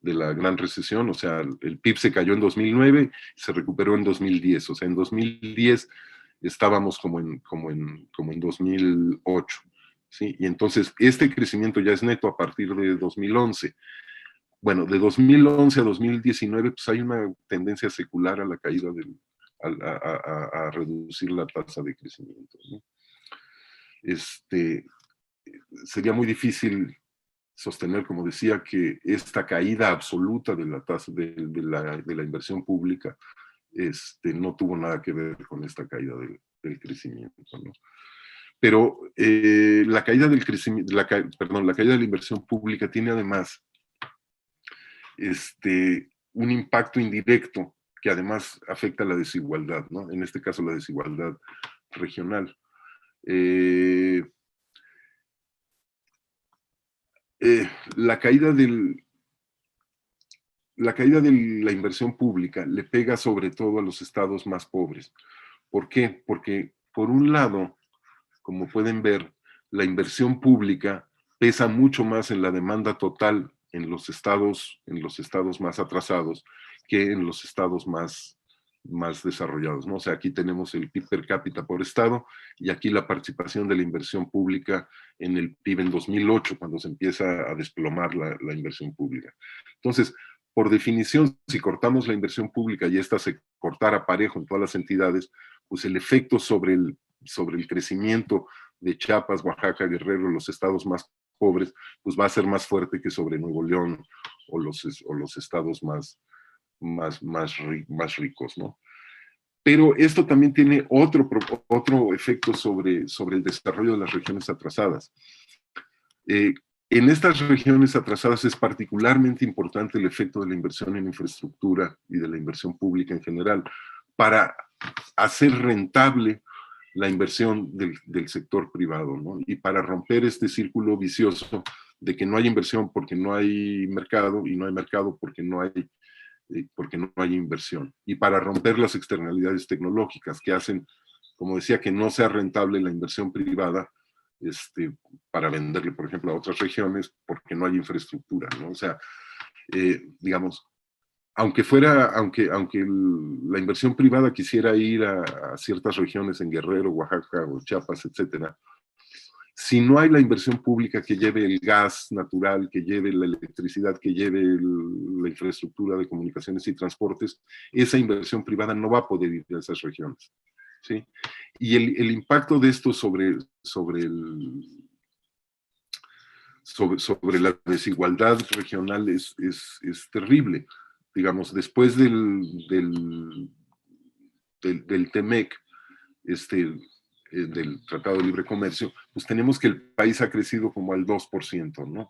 la gran recesión, o sea, el PIB se cayó en 2009, se recuperó en 2010, o sea, en 2010 estábamos como en 2008, ¿sí? Y entonces este crecimiento ya es neto a partir de 2011. Bueno, de 2011 a 2019, pues hay una tendencia secular a la caída a reducir la tasa de crecimiento, ¿no? Sería muy difícil sostener, como decía, que esta caída absoluta de la tasa de la inversión pública no tuvo nada que ver con esta caída del crecimiento, ¿no? Pero la caída del crecimiento, la caída de la inversión pública tiene además un impacto indirecto que además afecta a la desigualdad, ¿no? En este caso la desigualdad regional. La caída de la inversión pública le pega sobre todo a los estados más pobres. ¿Por qué? Porque, por un lado, como pueden ver, la inversión pública pesa mucho más en la demanda total en los estados más atrasados que en los estados más desarrollados, ¿no? O sea, aquí tenemos el PIB per cápita por estado y aquí la participación de la inversión pública en el PIB en 2008, cuando se empieza a desplomar la inversión pública. Entonces, por definición, si cortamos la inversión pública y esta se cortara parejo en todas las entidades, pues el efecto sobre el crecimiento de Chiapas, Oaxaca, Guerrero, los estados más pobres, pues va a ser más fuerte que sobre Nuevo León o los estados más más ricos, ¿no? Pero esto también tiene otro efecto sobre el desarrollo de las regiones atrasadas. Eh, en estas regiones atrasadas es particularmente importante el efecto de la inversión en infraestructura y de la inversión pública en general para hacer rentable la inversión del sector privado, ¿no? Y para romper este círculo vicioso de que no hay inversión porque no hay mercado y no hay mercado porque no hay inversión. Y para romper las externalidades tecnológicas que hacen, como decía, que no sea rentable la inversión privada para venderle, por ejemplo, a otras regiones porque no hay infraestructura, ¿no? O sea, digamos, aunque la inversión privada quisiera ir a ciertas regiones en Guerrero, Oaxaca o Chiapas, etcétera, si no hay la inversión pública que lleve el gas natural, que lleve la electricidad, que lleve la infraestructura de comunicaciones y transportes, esa inversión privada no va a poder ir a esas regiones, ¿sí? Y el impacto de esto sobre la desigualdad regional es terrible. Digamos, después del TEMEC, del Tratado de Libre Comercio, pues tenemos que el país ha crecido como al 2%, ¿no?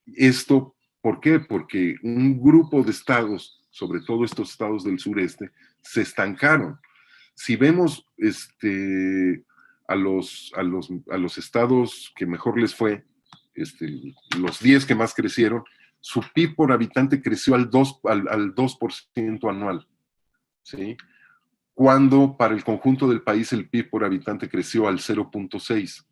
Esto, ¿por qué? Porque un grupo de estados, sobre todo estos estados del sureste, se estancaron. Si vemos a los estados que mejor les fue, los 10 que más crecieron, su PIB por habitante creció al 2% anual, ¿sí? Cuando para el conjunto del país el PIB por habitante creció al 0.6.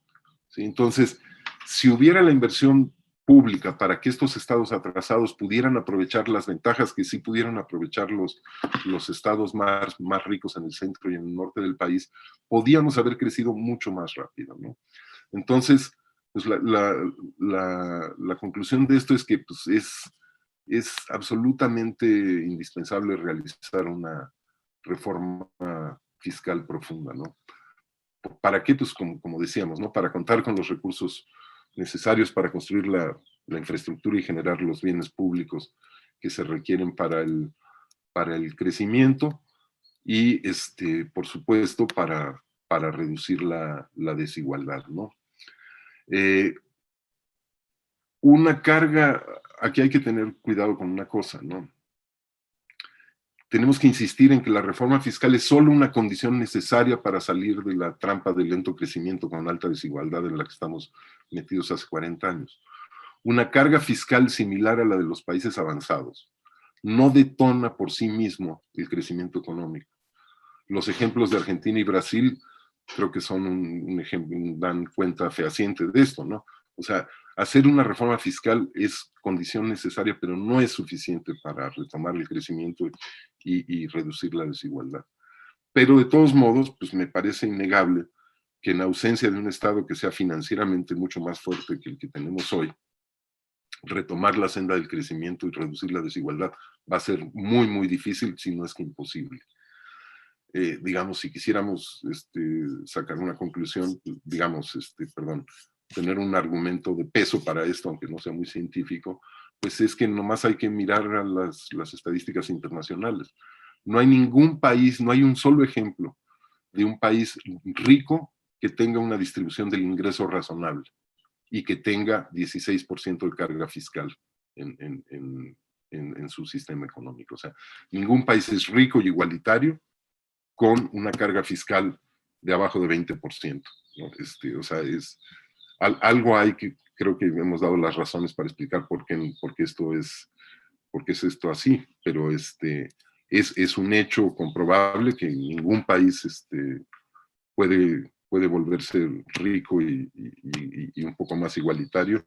¿Sí? Entonces, si hubiera la inversión pública para que estos estados atrasados pudieran aprovechar las ventajas que sí pudieran aprovechar los estados más ricos en el centro y en el norte del país, podíamos haber crecido mucho más rápido, ¿no? Entonces, pues la conclusión de esto es que pues, es absolutamente indispensable realizar una reforma fiscal profunda, ¿no? ¿Para qué? Pues como decíamos, ¿no? Para contar con los recursos necesarios para construir la infraestructura y generar los bienes públicos que se requieren para el crecimiento y, por supuesto, para reducir la desigualdad, ¿no? Una carga, aquí hay que tener cuidado con una cosa, ¿no? Tenemos que insistir en que la reforma fiscal es solo una condición necesaria para salir de la trampa del lento crecimiento con alta desigualdad en la que estamos metidos hace 40 años. Una carga fiscal similar a la de los países avanzados no detona por sí mismo el crecimiento económico. Los ejemplos de Argentina y Brasil creo que son un ejemplo, dan cuenta fehaciente de esto, ¿no? O sea, hacer una reforma fiscal es condición necesaria, pero no es suficiente para retomar el crecimiento y reducir la desigualdad. Pero de todos modos, pues me parece innegable que en ausencia de un Estado que sea financieramente mucho más fuerte que el que tenemos hoy, retomar la senda del crecimiento y reducir la desigualdad va a ser muy, muy difícil, si no es que imposible. Digamos, si quisiéramos sacar una conclusión, digamos, tener un argumento de peso para esto, aunque no sea muy científico, pues es que nomás hay que mirar a las estadísticas internacionales. No hay ningún país, no hay un solo ejemplo de un país rico que tenga una distribución del ingreso razonable y que tenga 16% de carga fiscal en su sistema económico. O sea, ningún país es rico y igualitario con una carga fiscal de abajo de 20%, ¿no? O sea, algo hay que creo que hemos dado las razones para explicar por qué es esto así, pero es un hecho comprobable que ningún país puede volverse rico y un poco más igualitario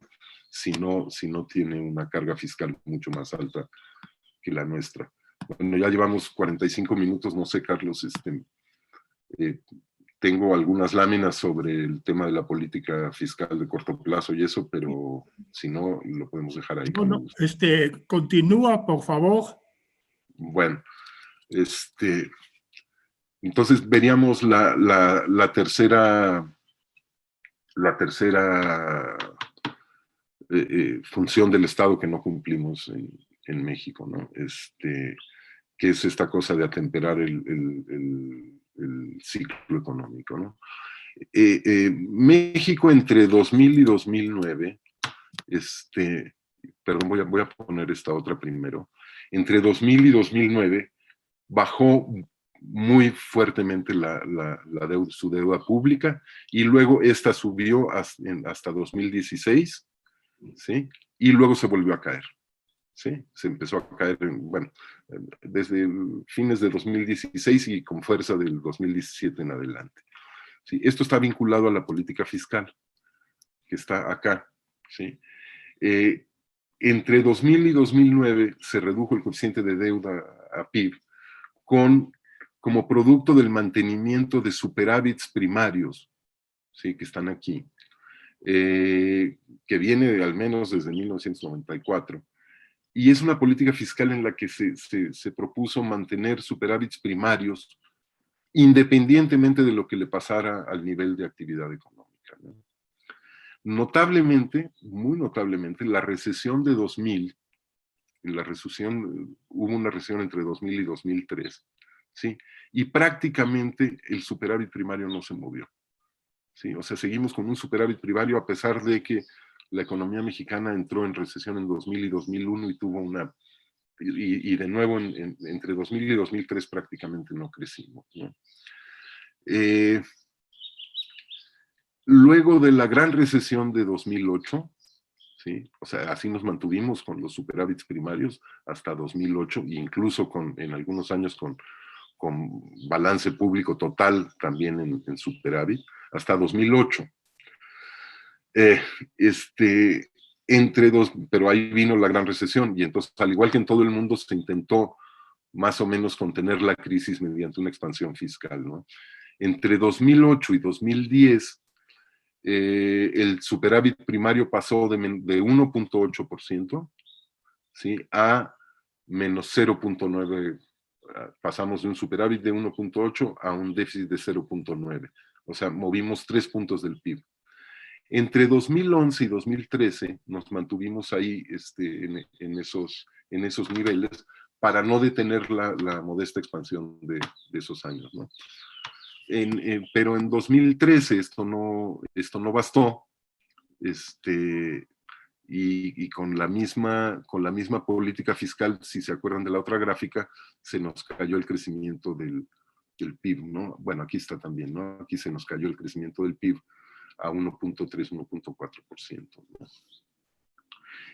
si no tiene una carga fiscal mucho más alta que la nuestra. Bueno, ya llevamos 45 minutos, no sé, Carlos, tengo algunas láminas sobre el tema de la política fiscal de corto plazo y eso, pero si no, lo podemos dejar ahí. No, continúa, por favor. Bueno, entonces veríamos la tercera función del Estado que no cumplimos en México, ¿no? Que es esta cosa de atemperar el ciclo económico, ¿no? México entre 2000 y 2009, perdón, voy a poner esta otra primero. Entre 2000 y 2009 bajó muy fuertemente su deuda pública, y luego esta subió hasta 2016, ¿sí? Y luego se volvió a caer, ¿sí? Se empezó a caer, bueno, desde fines de 2016 y con fuerza del 2017 en adelante. ¿Sí? Esto está vinculado a la política fiscal, que está acá, ¿sí? Entre 2000 y 2009 se redujo el coeficiente de deuda a PIB como producto del mantenimiento de superávits primarios, ¿sí? Que están aquí, que viene al menos desde 1994. Y es una política fiscal en la que se propuso mantener superávits primarios independientemente de lo que le pasara al nivel de actividad económica, ¿no? Notablemente, muy notablemente, la recesión de 2000, hubo una recesión entre 2000 y 2003, ¿sí? Y prácticamente el superávit primario no se movió, ¿sí? O sea, seguimos con un superávit primario a pesar de que la economía mexicana entró en recesión en 2000 y 2001 y tuvo y de nuevo entre 2000 y 2003 prácticamente no crecimos, ¿no? Luego de la gran recesión de 2008, ¿sí? O sea, así nos mantuvimos con los superávits primarios hasta 2008, e incluso en algunos años con balance público total también en superávit, hasta 2008. Pero ahí vino la gran recesión, y entonces, al igual que en todo el mundo, se intentó más o menos contener la crisis mediante una expansión fiscal, ¿no? Entre 2008 y 2010, el superávit primario pasó de 1.8%, ¿sí? A menos 0.9%. Pasamos de un superávit de 1.8 a un déficit de 0.9. O sea, movimos 3 puntos del PIB. Entre 2011 y 2013 nos mantuvimos ahí en esos niveles para no detener la modesta expansión de esos años, ¿no? Pero en 2013 esto no bastó, y con la misma política fiscal, si se acuerdan de la otra gráfica, se nos cayó el crecimiento del PIB, ¿no? Bueno, aquí está también, ¿no? Aquí se nos cayó el crecimiento del PIB a 1.3, 1.4%, ¿no?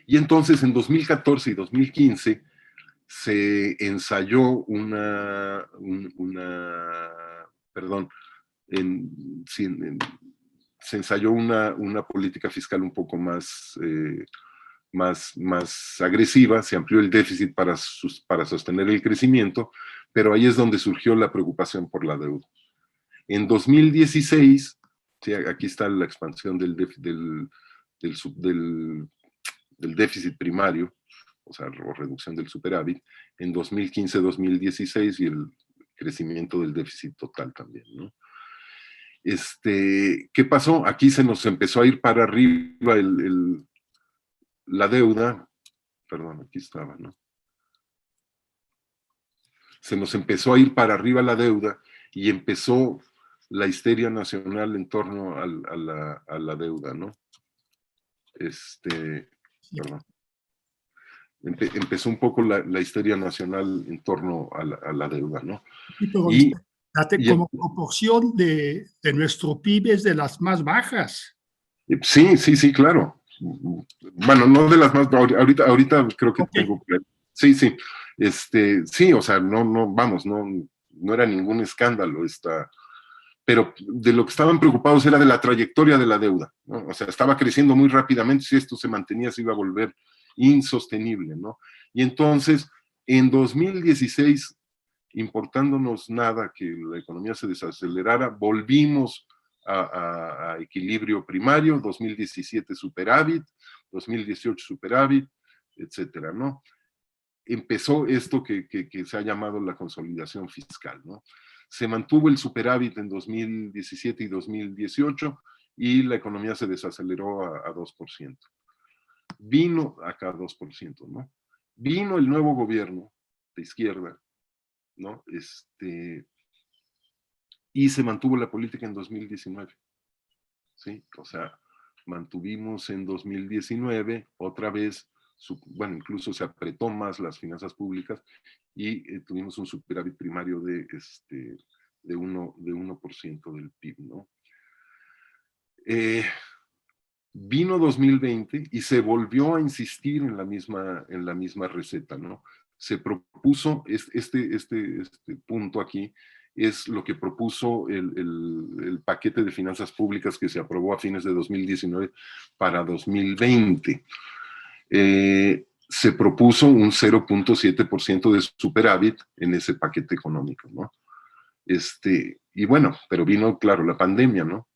Y entonces en 2014 y 2015 se ensayó se ensayó una política fiscal un poco más agresiva. Se amplió el déficit para sostener el crecimiento, pero ahí es donde surgió la preocupación por la deuda. En 2016, ¿sí? Aquí está la expansión del déficit primario, o sea, reducción del superávit, en 2015-2016, y el crecimiento del déficit total también, ¿no? ¿Qué pasó? Aquí se nos empezó a ir para arriba la deuda. Perdón, aquí estaba, ¿no? Se nos empezó a ir para arriba la deuda y empezó la histeria nacional en torno a la deuda, ¿no? Perdón. Empezó un poco la histeria nacional en torno a la deuda, ¿no? Sí, pero Y como proporción de nuestro PIB es de las más bajas. Sí, claro. Bueno, no de las más, ahorita creo que tengo. Sí. Sí, o sea, vamos, no era ningún escándalo pero de lo que estaban preocupados era de la trayectoria de la deuda, ¿no? O sea, estaba creciendo muy rápidamente. Si esto se mantenía, se iba a volver insostenible, ¿no? Y entonces, en 2016, importándonos nada que la economía se desacelerara, volvimos a equilibrio primario. 2017 superávit, 2018 superávit, etcétera, ¿no? Empezó esto que se ha llamado la consolidación fiscal, ¿no? Se mantuvo el superávit en 2017 y 2018, y la economía se desaceleró a 2%. Vino acá a 2%, ¿no? Vino el nuevo gobierno de izquierda, ¿no? Y se mantuvo la política en 2019, ¿sí? O sea, mantuvimos en 2019 otra vez, bueno, incluso se apretó más las finanzas públicas y tuvimos un superávit primario de 1% del PIB, ¿no? Vino 2020 y se volvió a insistir en la misma receta, ¿no? Se propuso, este punto aquí, es lo que propuso el paquete de finanzas públicas que se aprobó a fines de 2019 para 2020. Se propuso un 0.7% de superávit en ese paquete económico, ¿no? Y bueno, pero vino, claro, la pandemia, ¿no?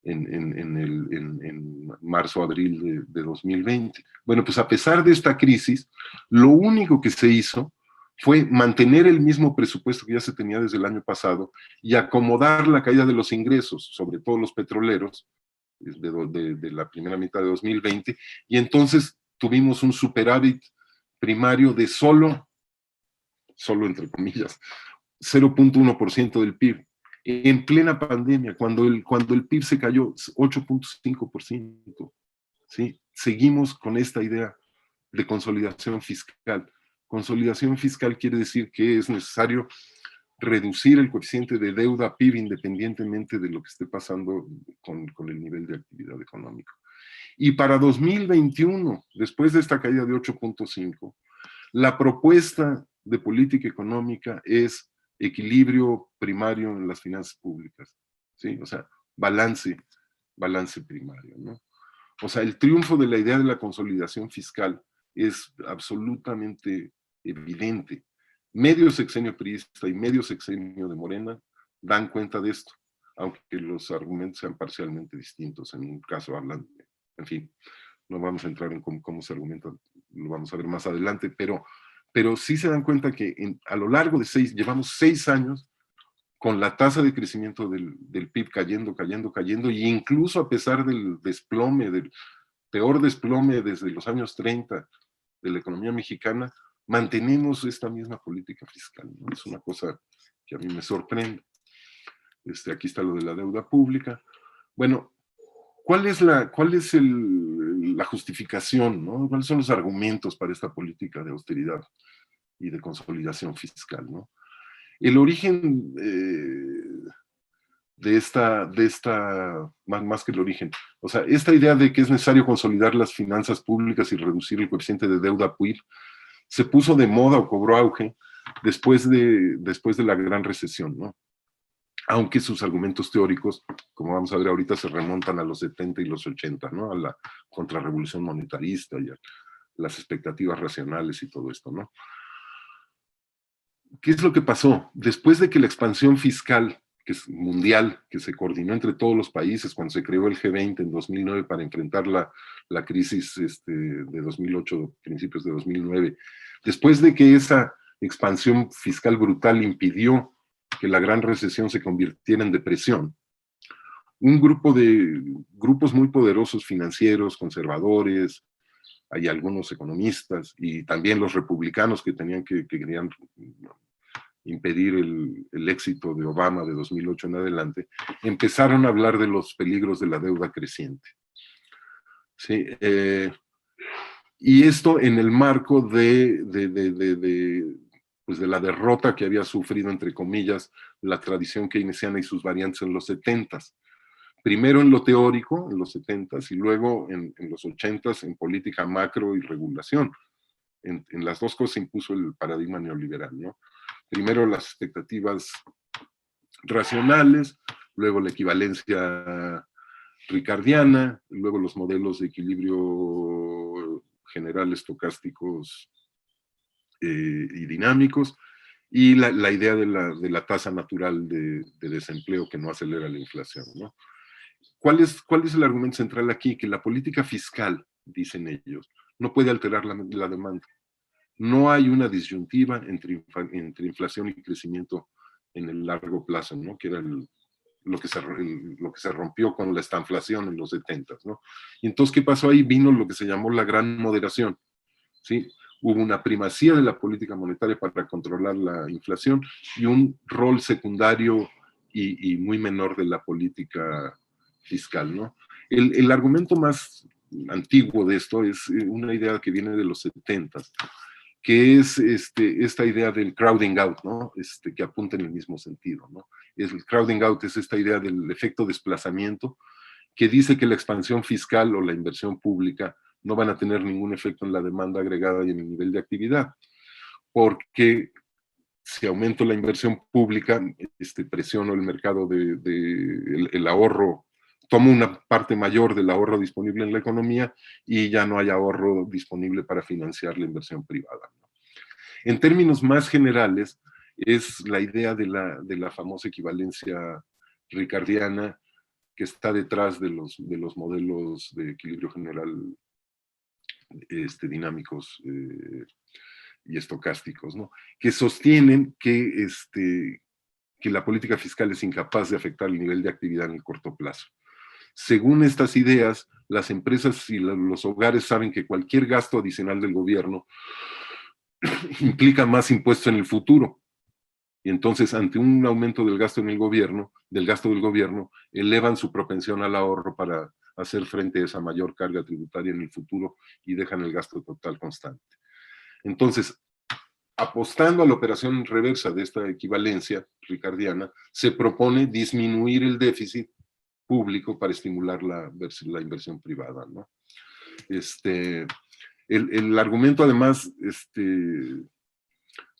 En marzo, abril de 2020. Bueno, pues a pesar de esta crisis, lo único que se hizo fue mantener el mismo presupuesto que ya se tenía desde el año pasado y acomodar la caída de los ingresos, sobre todo los petroleros, de la primera mitad de 2020, y entonces tuvimos un superávit primario de solo entre comillas, 0.1% del PIB. En plena pandemia, cuando el PIB se cayó 8.5%, ¿sí? Seguimos con esta idea de consolidación fiscal. Consolidación fiscal quiere decir que es necesario reducir el coeficiente de deuda PIB independientemente de lo que esté pasando con el nivel de actividad económica. Y para 2021, después de esta caída de 8.5, la propuesta de política económica es equilibrio primario en las finanzas públicas, ¿sí? O sea, balance primario, ¿no? O sea, el triunfo de la idea de la consolidación fiscal es absolutamente evidente. Medio sexenio priista y medio sexenio de Morena dan cuenta de esto, aunque los argumentos sean parcialmente distintos. En un caso hablan, en fin, no vamos a entrar en cómo se argumenta, lo vamos a ver más adelante, pero sí se dan cuenta que a lo largo de llevamos 6 años con la tasa de crecimiento del PIB cayendo, y incluso a pesar del desplome, del peor desplome desde los años 30 de la economía mexicana, mantenemos esta misma política fiscal, ¿no? Es una cosa que a mí me sorprende. Aquí está lo de la deuda pública. Bueno, ¿cuál es la justificación, ¿no? ¿Cuáles son los argumentos para esta política de austeridad y de consolidación fiscal, ¿no? El origen de esta más que el origen, o sea, esta idea de que es necesario consolidar las finanzas públicas y reducir el coeficiente de deuda PIB se puso de moda o cobró auge después de la gran recesión, ¿no? Aunque sus argumentos teóricos, como vamos a ver ahorita, se remontan a los 70 y los 80, ¿no? A la contrarrevolución monetarista y a las expectativas racionales y todo esto, ¿no? ¿Qué es lo que pasó? Después de que la expansión fiscal que es mundial, que se coordinó entre todos los países cuando se creó el G20 en 2009 para enfrentar la crisis de 2008, principios de 2009, después de que esa expansión fiscal brutal impidió que la gran recesión se convirtiera en depresión, un grupos muy poderosos financieros, conservadores, hay algunos economistas y también los republicanos que querían impedir el éxito de Obama de 2008 en adelante, empezaron a hablar de los peligros de la deuda creciente. ¿Sí? Y esto en el marco pues de la derrota que había sufrido, entre comillas, la tradición keynesiana y sus variantes en los 70s. Primero en lo teórico, en los 70s, y luego en los 80s en política macro y regulación. En las dos cosas se impuso el paradigma neoliberal, ¿no? Primero las expectativas racionales, luego la equivalencia ricardiana, luego los modelos de equilibrio general estocásticos y dinámicos, y la idea de la tasa natural de desempleo que no acelera la inflación, ¿no? ¿Cuál es el argumento central aquí? Que la política fiscal, dicen ellos, no puede alterar la demanda. No hay una disyuntiva entre inflación y crecimiento en el largo plazo, ¿no? Que era lo que se rompió con la estanflación en los 70, ¿no? Y entonces, ¿qué pasó ahí? Vino lo que se llamó la gran moderación, ¿sí? hubo una primacía de la política monetaria para controlar la inflación y un rol secundario y muy menor de la política fiscal, ¿no? El argumento más antiguo de esto es una idea que viene de los 70, que es esta idea del crowding out, ¿no? Que apunta en el mismo sentido, ¿no? El crowding out es esta idea del efecto desplazamiento, que dice que la expansión fiscal o la inversión pública no van a tener ningún efecto en la demanda agregada y en el nivel de actividad, porque si aumento la inversión pública, presiono el mercado el ahorro, tomo una parte mayor del ahorro disponible en la economía y ya no hay ahorro disponible para financiar la inversión privada, ¿no? En términos más generales, es la idea de la famosa equivalencia ricardiana que está detrás de los modelos de equilibrio general dinámicos y estocásticos, ¿no? Que sostienen que la política fiscal es incapaz de afectar el nivel de actividad en el corto plazo. Según estas ideas, las empresas y los hogares saben que cualquier gasto adicional del gobierno implica más impuestos en el futuro. Y entonces, ante un aumento del gasto del gobierno, elevan su propensión al ahorro para hacer frente a esa mayor carga tributaria en el futuro y dejan el gasto total constante. Entonces, apostando a la operación reversa de esta equivalencia ricardiana, se propone disminuir el déficit público para estimular la inversión privada, ¿no? El argumento, además,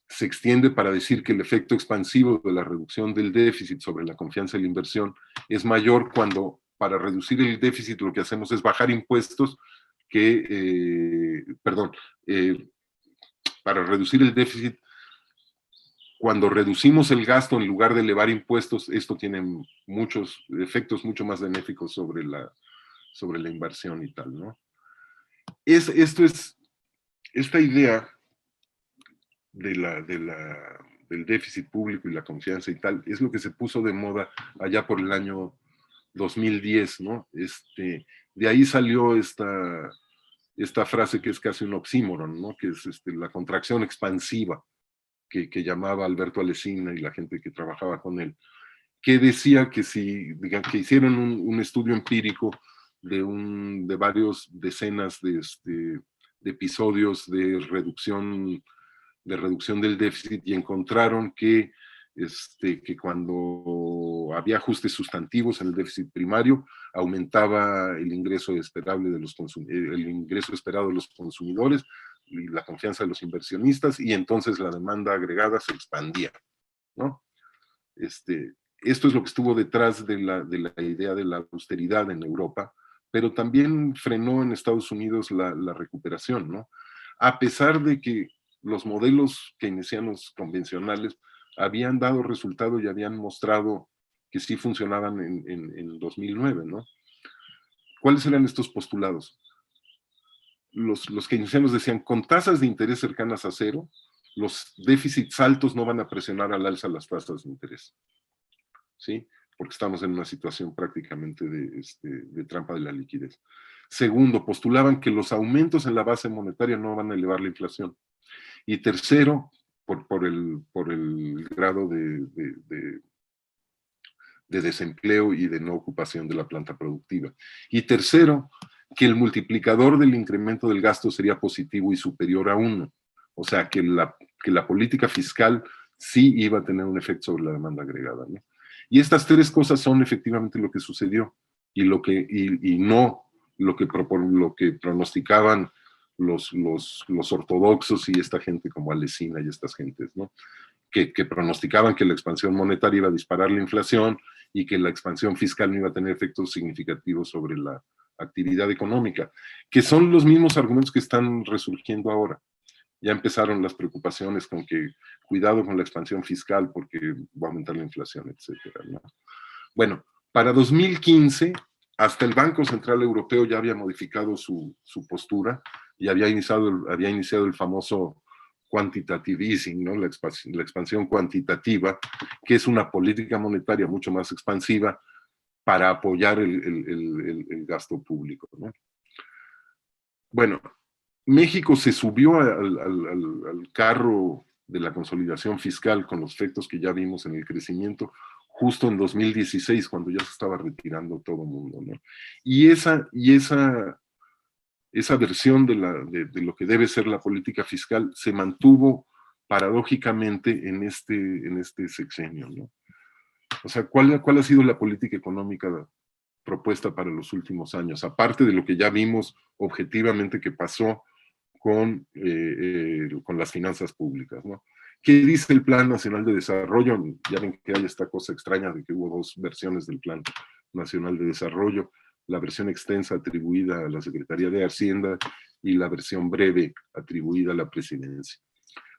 se extiende para decir que el efecto expansivo de la reducción del déficit sobre la confianza y la inversión es mayor cuando, para reducir el déficit, lo que hacemos es bajar impuestos para reducir el déficit, cuando reducimos el gasto en lugar de elevar impuestos, esto tiene muchos efectos mucho más benéficos sobre la inversión y tal, ¿no? Esta idea del déficit público y la confianza y tal, es lo que se puso de moda allá por el año 2010, ¿no? De ahí salió esta frase que es casi un oxímoron, ¿no? Que es la contracción expansiva que llamaba Alberto Alesina y la gente que trabajaba con él, que decía que que hicieron un estudio empírico de varios decenas de episodios de reducción del déficit y encontraron que cuando había ajustes sustantivos en el déficit primario, aumentaba el ingreso esperado de los consumidores y la confianza de los inversionistas, y entonces la demanda agregada se expandía, ¿no? Esto es lo que estuvo detrás de la idea de la austeridad en Europa, pero también frenó en Estados Unidos la recuperación, ¿no? A pesar de que los modelos keynesianos convencionales habían dado resultado y habían mostrado que sí funcionaban en 2009, ¿no? ¿Cuáles eran estos postulados? Los keynesianos decían, con tasas de interés cercanas a cero, los déficits altos no van a presionar al alza las tasas de interés, ¿sí? Porque estamos en una situación prácticamente de trampa de la liquidez. Segundo, postulaban que los aumentos en la base monetaria no van a elevar la inflación. Y tercero, por el grado de desempleo y de no ocupación de la planta productiva. Y tercero, que el multiplicador del incremento del gasto sería positivo y superior a 1. O sea, que la política fiscal sí iba a tener un efecto sobre la demanda agregada, ¿no? Y estas tres cosas son efectivamente lo que sucedió y no lo que pronosticaban los ortodoxos y esta gente como Alesina y estas gentes, ¿no? Que pronosticaban que la expansión monetaria iba a disparar la inflación y que la expansión fiscal no iba a tener efectos significativos sobre la actividad económica, que son los mismos argumentos que están resurgiendo ahora. Ya empezaron las preocupaciones con que cuidado con la expansión fiscal porque va a aumentar la inflación, etcétera, ¿no? Bueno, para 2015, hasta el Banco Central Europeo ya había modificado su postura y había iniciado el famoso quantitative easing, ¿no? La expansión cuantitativa, que es una política monetaria mucho más expansiva para apoyar el gasto público, ¿no? Bueno, México se subió al carro de la consolidación fiscal con los efectos que ya vimos en el crecimiento justo en 2016, cuando ya se estaba retirando todo el mundo, ¿no? Y esa versión de lo que debe ser la política fiscal se mantuvo paradójicamente en este sexenio, ¿no? O sea, ¿cuál ha sido la política económica propuesta para los últimos años? Aparte de lo que ya vimos objetivamente que pasó con las finanzas públicas, ¿no? ¿Qué dice el Plan Nacional de Desarrollo? Ya ven que hay esta cosa extraña de que hubo dos versiones del Plan Nacional de Desarrollo, la versión extensa atribuida a la Secretaría de Hacienda y la versión breve atribuida a la Presidencia.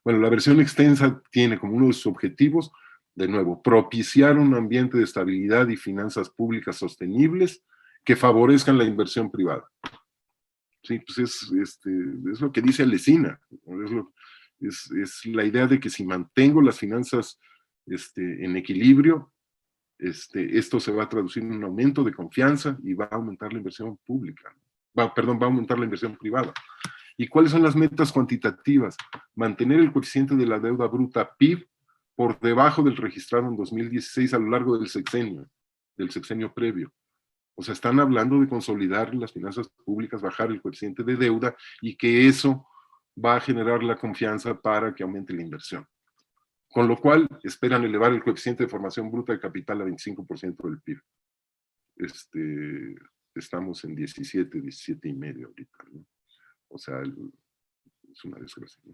Bueno, la versión extensa tiene como uno de sus objetivos, de nuevo, propiciar un ambiente de estabilidad y finanzas públicas sostenibles que favorezcan la inversión privada. Sí, pues es lo que dice Alesina, es la idea de que si mantengo las finanzas en equilibrio, esto se va a traducir en un aumento de confianza y va a aumentar la inversión pública, va a aumentar la inversión privada. ¿Y cuáles son las metas cuantitativas? Mantener el coeficiente de la deuda bruta PIB por debajo del registrado en 2016 a lo largo del sexenio previo. O sea, están hablando de consolidar las finanzas públicas, bajar el coeficiente de deuda y que eso va a generar la confianza para que aumente la inversión. Con lo cual, esperan elevar el coeficiente de formación bruta de capital a 25% del PIB. Estamos en 17,5 ahorita, ¿no? O sea, es una desgracia, ¿no?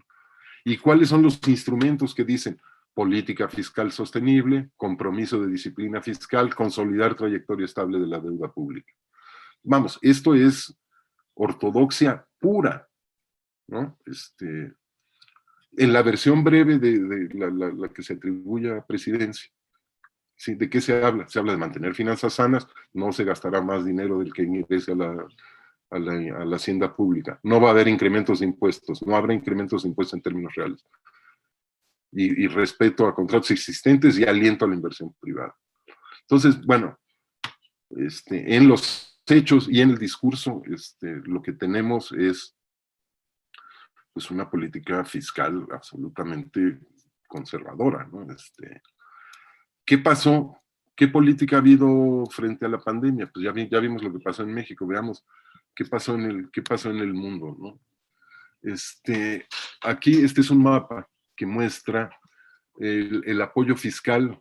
¿Y cuáles son los instrumentos que dicen? Política fiscal sostenible, compromiso de disciplina fiscal, consolidar trayectoria estable de la deuda pública. Vamos, esto es ortodoxia pura, ¿no? En la versión breve de la que se atribuye a presidencia, ¿sí? ¿De qué se habla? Se habla de mantener finanzas sanas, no se gastará más dinero del que ingrese a la hacienda pública, no va a haber incrementos de impuestos, no habrá incrementos de impuestos en términos reales. Y respeto a contratos existentes y aliento a la inversión privada. Entonces, bueno, en los hechos y en el discurso, lo que tenemos es pues, una política fiscal absolutamente conservadora, ¿no? ¿Qué pasó? ¿Qué política ha habido frente a la pandemia? Pues ya vimos lo que pasó en México, veamos qué pasó en el mundo, ¿no? Aquí este es un mapa que muestra el apoyo fiscal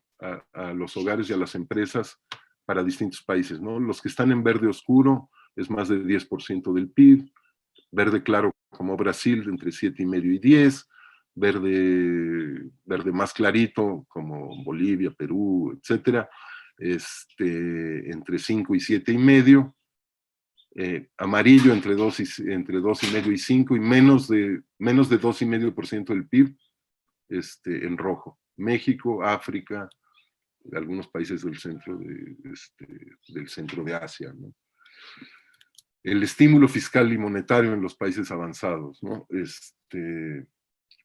a los hogares y a las empresas para distintos países, ¿no? Los que están en verde oscuro es más de 10% del PIB, verde claro como Brasil entre 7,5 y 10, verde más clarito como Bolivia, Perú, etcétera, entre 5 y 7,5, amarillo entre 2,5 y 5 y menos de 2,5% del PIB en rojo. México, África, algunos países del centro de Asia, ¿no? El estímulo fiscal y monetario en los países avanzados, ¿no?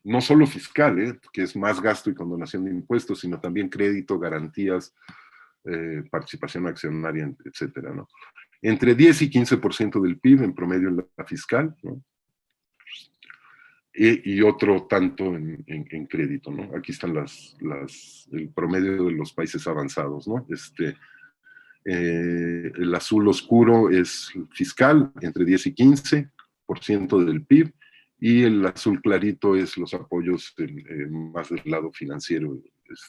No solo fiscal, que es más gasto y condonación de impuestos, sino también crédito, garantías, participación accionaria, etcétera, ¿no? Entre 10 y 15% del PIB en promedio en la fiscal, ¿no? Y otro tanto en crédito, ¿no? Aquí están el promedio de los países avanzados, ¿no? El azul oscuro es fiscal, entre 10 y 15% del PIB, y el azul clarito es los apoyos más del lado financiero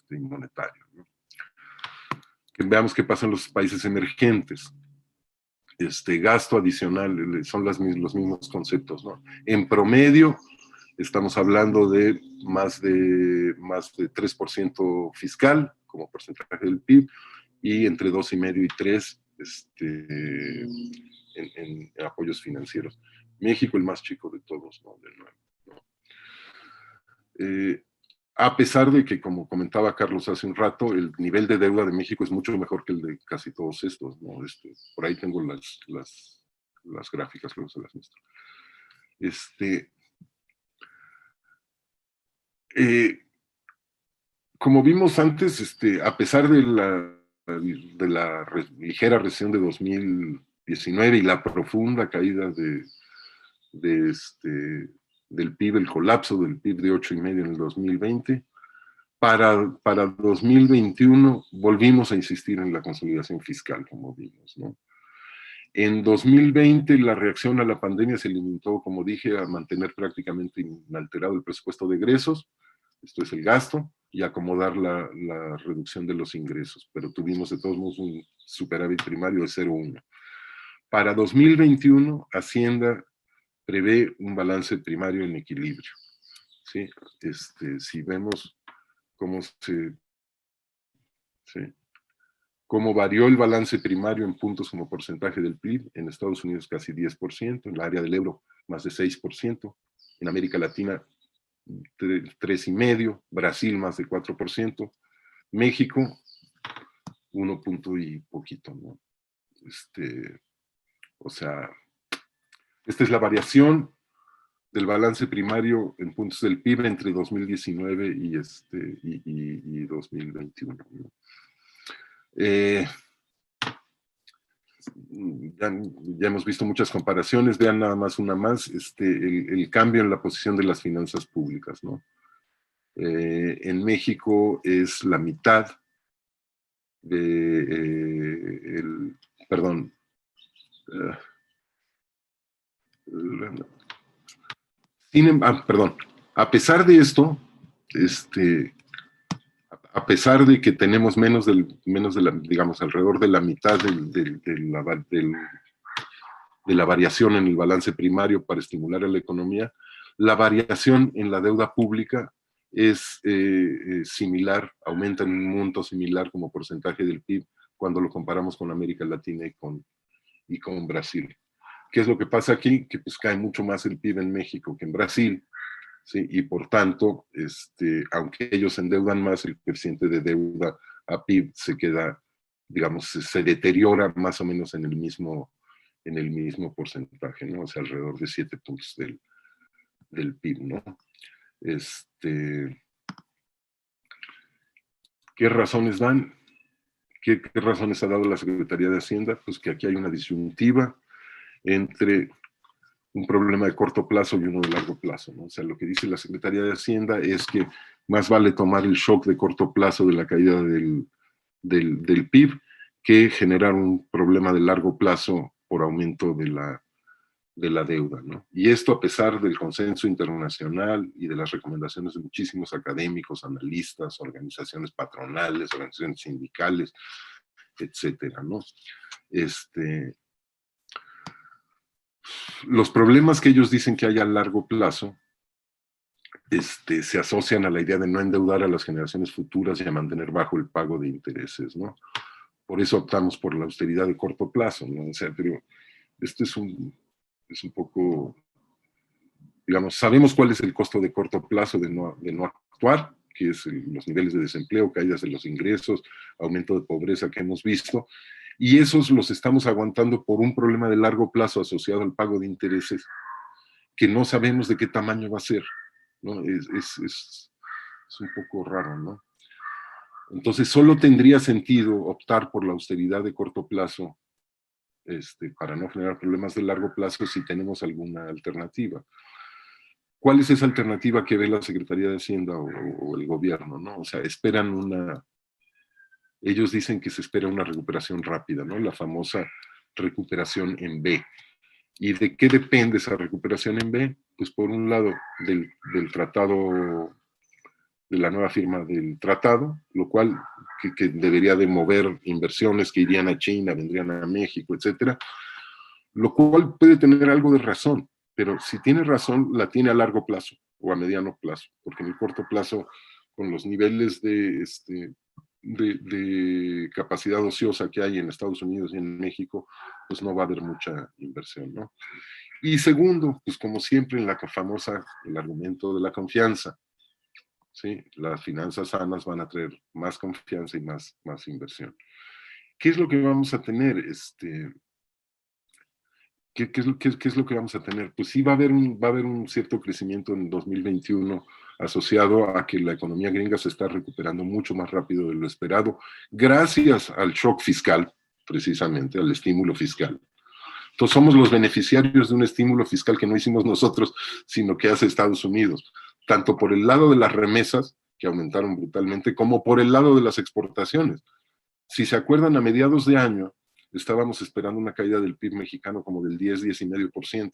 y monetario, ¿no? Veamos qué pasa en los países emergentes. Gasto adicional, son los mismos conceptos, ¿no? En promedio, estamos hablando de más de 3% fiscal como porcentaje del PIB y entre 2,5 y 3 en apoyos financieros. México el más chico de todos, ¿no? De nuevo, ¿no? A pesar de que, como comentaba Carlos hace un rato, el nivel de deuda de México es mucho mejor que el de casi todos estos, ¿no? Por ahí tengo las gráficas, luego se las muestro. Como vimos antes, a pesar de la ligera recesión de 2019 y la profunda caída del PIB, el colapso del PIB de 8,5 en el 2020. Para 2021 volvimos a insistir en la consolidación fiscal, como vimos, ¿no? En 2020 la reacción a la pandemia se limitó, como dije, a mantener prácticamente inalterado el presupuesto de egresos, esto es el gasto, y acomodar la reducción de los ingresos, pero tuvimos de todos modos un superávit primario de 0,1. Para 2021, Hacienda prevé un balance primario en equilibrio, ¿sí? Si vemos cómo cómo varió el balance primario en puntos como porcentaje del PIB, en Estados Unidos casi 10%, en el área del euro más de 6%, en América Latina 3,5%, Brasil más de 4%, México 1 punto y poquito, ¿no? O sea, esta es la variación del balance primario en puntos del PIB entre 2019 y 2021, ¿no? Ya hemos visto muchas comparaciones, vean nada más una más, el cambio en la posición de las finanzas públicas, ¿no? En México es la mitad de, perdón, perdón, a pesar de esto, a pesar de que tenemos menos de la, digamos, alrededor de la mitad de la variación en el balance primario para estimular a la economía, la variación en la deuda pública es similar, aumenta en un monto similar como porcentaje del PIB cuando lo comparamos con América Latina y con Brasil. ¿Qué es lo que pasa aquí? Que pues cae mucho más el PIB en México que en Brasil, ¿sí? Y por tanto, aunque ellos endeudan más, el coeficiente de deuda a PIB se queda, digamos, se deteriora más o menos en el mismo porcentaje, ¿no? O sea, alrededor de 7 puntos del PIB, ¿no? ¿Qué razones dan? ¿Qué razones ha dado la Secretaría de Hacienda? Pues que aquí hay una disyuntiva entre un problema de corto plazo y uno de largo plazo, ¿no? O sea, lo que dice la Secretaría de Hacienda es que más vale tomar el shock de corto plazo de la caída del PIB que generar un problema de largo plazo por aumento de la deuda, ¿no? Y esto a pesar del consenso internacional y de las recomendaciones de muchísimos académicos, analistas, organizaciones patronales, organizaciones sindicales, etcétera, ¿no? Los problemas que ellos dicen que hay a largo plazo se asocian a la idea de no endeudar a las generaciones futuras y a mantener bajo el pago de intereses, ¿no? Por eso optamos por la austeridad de corto plazo, ¿no? O sea, pero esto es un poco, digamos, sabemos cuál es el costo de corto plazo de no actuar, que es los niveles de desempleo, caídas de los ingresos, aumento de pobreza que hemos visto, y esos los estamos aguantando por un problema de largo plazo asociado al pago de intereses que no sabemos de qué tamaño va a ser, ¿no? Es un poco raro, ¿no? Entonces, solo tendría sentido optar por la austeridad de corto plazo para no generar problemas de largo plazo si tenemos alguna alternativa. ¿Cuál es esa alternativa que ve la Secretaría de Hacienda o el gobierno, ¿no? O sea, ellos dicen que se espera una recuperación rápida, ¿no? La famosa recuperación en B. ¿Y de qué depende esa recuperación en B? Pues por un lado del tratado, de la nueva firma del tratado, lo cual que debería de mover inversiones que irían a China, vendrían a México, etcétera, lo cual puede tener algo de razón, pero si tiene razón, la tiene a largo plazo o a mediano plazo, porque en el corto plazo, con los niveles de capacidad ociosa que hay en Estados Unidos y en México, pues no va a haber mucha inversión, ¿no? Y segundo, pues como siempre en la famosa, el argumento de la confianza, ¿sí? Las finanzas sanas van a traer más confianza y más inversión. ¿Qué es lo que vamos a tener? ¿Qué es lo que vamos a tener? Pues sí va a haber un cierto crecimiento en 2021 asociado a que la economía gringa se está recuperando mucho más rápido de lo esperado, gracias al shock fiscal, precisamente, al estímulo fiscal. Entonces somos los beneficiarios de un estímulo fiscal que no hicimos nosotros, sino que hace Estados Unidos, tanto por el lado de las remesas, que aumentaron brutalmente, como por el lado de las exportaciones. Si se acuerdan, a mediados de año estábamos esperando una caída del PIB mexicano como del 10-10,5%.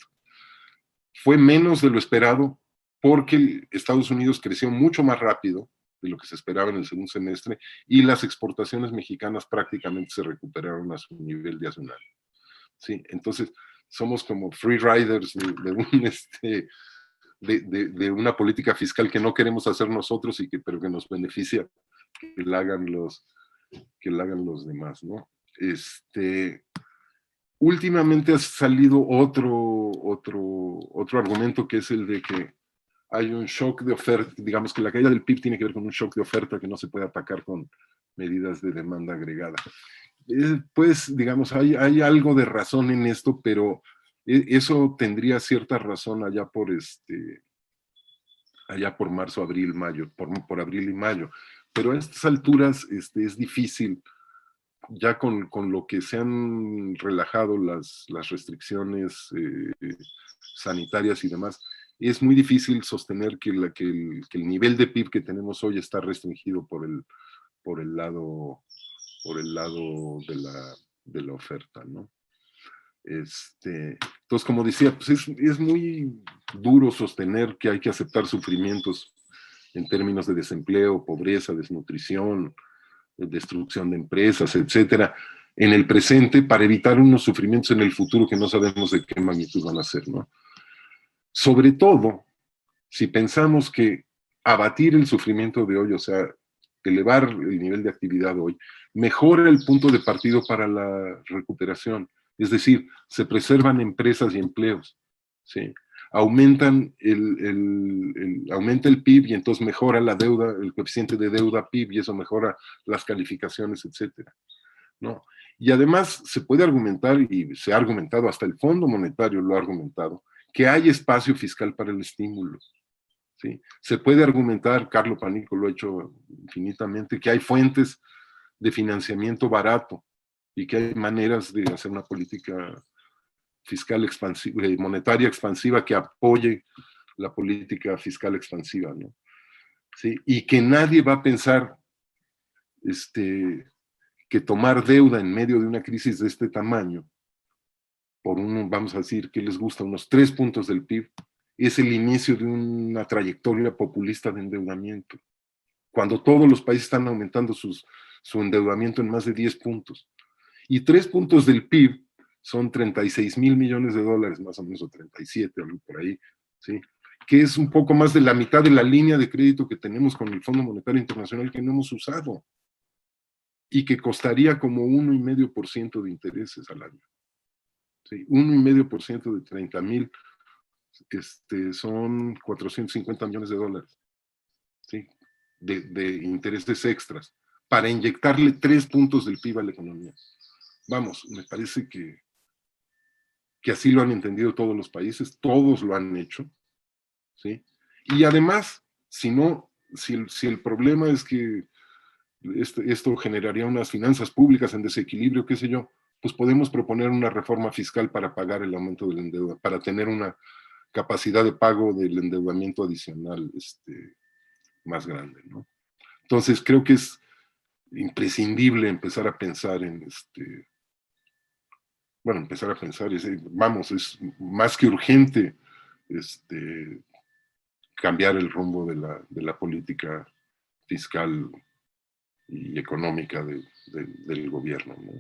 Fue menos de lo esperado porque Estados Unidos creció mucho más rápido de lo que se esperaba en el segundo semestre y las exportaciones mexicanas prácticamente se recuperaron a su nivel de hace un año. ¿Sí? Entonces, somos como free riders de una política fiscal que no queremos hacer nosotros, pero que nos beneficia que la hagan los demás, ¿no? Últimamente ha salido otro argumento, que es el de que hay un shock de oferta, digamos que la caída del PIB tiene que ver con un shock de oferta que no se puede atacar con medidas de demanda agregada. Pues, digamos, hay algo de razón en esto, pero eso tendría cierta razón allá por marzo, abril, mayo, por abril y mayo. Pero a estas alturas es difícil, ya con lo que se han relajado las restricciones sanitarias y demás, es muy difícil sostener que el nivel de PIB que tenemos hoy está restringido por el lado de la oferta, ¿no? Entonces, como decía, pues es muy duro sostener que hay que aceptar sufrimientos en términos de desempleo, pobreza, desnutrición, destrucción de empresas, etcétera, en el presente para evitar unos sufrimientos en el futuro que no sabemos de qué magnitud van a ser, ¿no? Sobre todo, si pensamos que abatir el sufrimiento de hoy, o sea, elevar el nivel de actividad hoy, mejora el punto de partido para la recuperación. Es decir, se preservan empresas y empleos, ¿sí? Aumenta el PIB y entonces mejora la deuda, el coeficiente de deuda PIB, y eso mejora las calificaciones, etcétera, ¿no? Y además se puede argumentar, y se ha argumentado, hasta el Fondo Monetario lo ha argumentado, que hay espacio fiscal para el estímulo. ¿Sí? Se puede argumentar, Carlo Panico lo ha hecho infinitamente, que hay fuentes de financiamiento barato y que hay maneras de hacer una política fiscal expansiva, monetaria expansiva, que apoye la política fiscal expansiva, ¿no? ¿Sí? Y que nadie va a pensar que tomar deuda en medio de una crisis de este tamaño, por vamos a decir, que les gusta, unos 3 puntos del PIB, es el inicio de una trayectoria populista de endeudamiento, cuando todos los países están aumentando su endeudamiento en más de 10 puntos. Y 3 puntos del PIB son 36,000 millones de dólares, más o menos, o 37, algo por ahí, ¿sí? Que es un poco más de la mitad de la línea de crédito que tenemos con el Fondo Monetario Internacional, que no hemos usado, y que costaría como 1,5% de intereses al año. ¿Sí? 1,5% de 30,000 son 450 millones de dólares, ¿sí? de intereses extras, para inyectarle 3 puntos del PIB a la economía. Vamos, me parece que así lo han entendido todos los países, todos lo han hecho, ¿sí? Y además, si el problema es que esto generaría unas finanzas públicas en desequilibrio, qué sé yo, pues podemos proponer una reforma fiscal para pagar el aumento del endeudamiento, para tener una capacidad de pago del endeudamiento adicional más grande, ¿no? Entonces creo que es imprescindible empezar a pensar en es más que urgente cambiar el rumbo de la política fiscal y económica del gobierno, ¿no?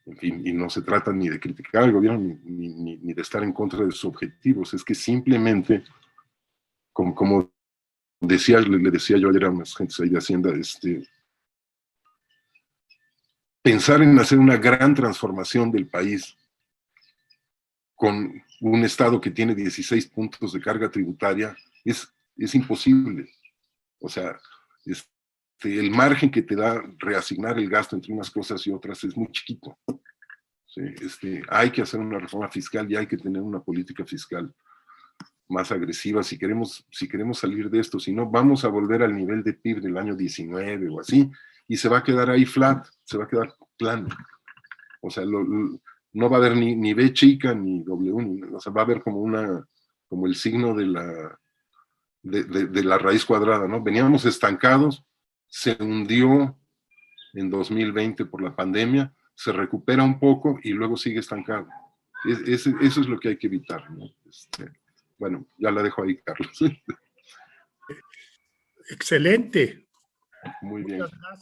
En fin, y no se trata ni de criticar al gobierno ni de estar en contra de sus objetivos, es que simplemente, como le decía yo ayer a unas gentes ahí de Hacienda, pensar en hacer una gran transformación del país con un Estado que tiene 16 puntos de carga tributaria es imposible. O sea, el margen que te da reasignar el gasto entre unas cosas y otras es muy chiquito. ¿Sí? Hay que hacer una reforma fiscal y hay que tener una política fiscal más agresiva si queremos salir de esto. Si no, vamos a volver al nivel de PIB del año 19 o así, y se va a quedar ahí flat, se va a quedar plano. O sea, no va a haber ni B chica ni W, o sea, va a haber como el signo de la raíz cuadrada, ¿no? Veníamos estancados, se hundió en 2020 por la pandemia, se recupera un poco y luego sigue estancado. Eso es lo que hay que evitar, ¿no? Bueno, ya la dejo ahí, Carlos. Excelente. Muy bien. Muchas gracias.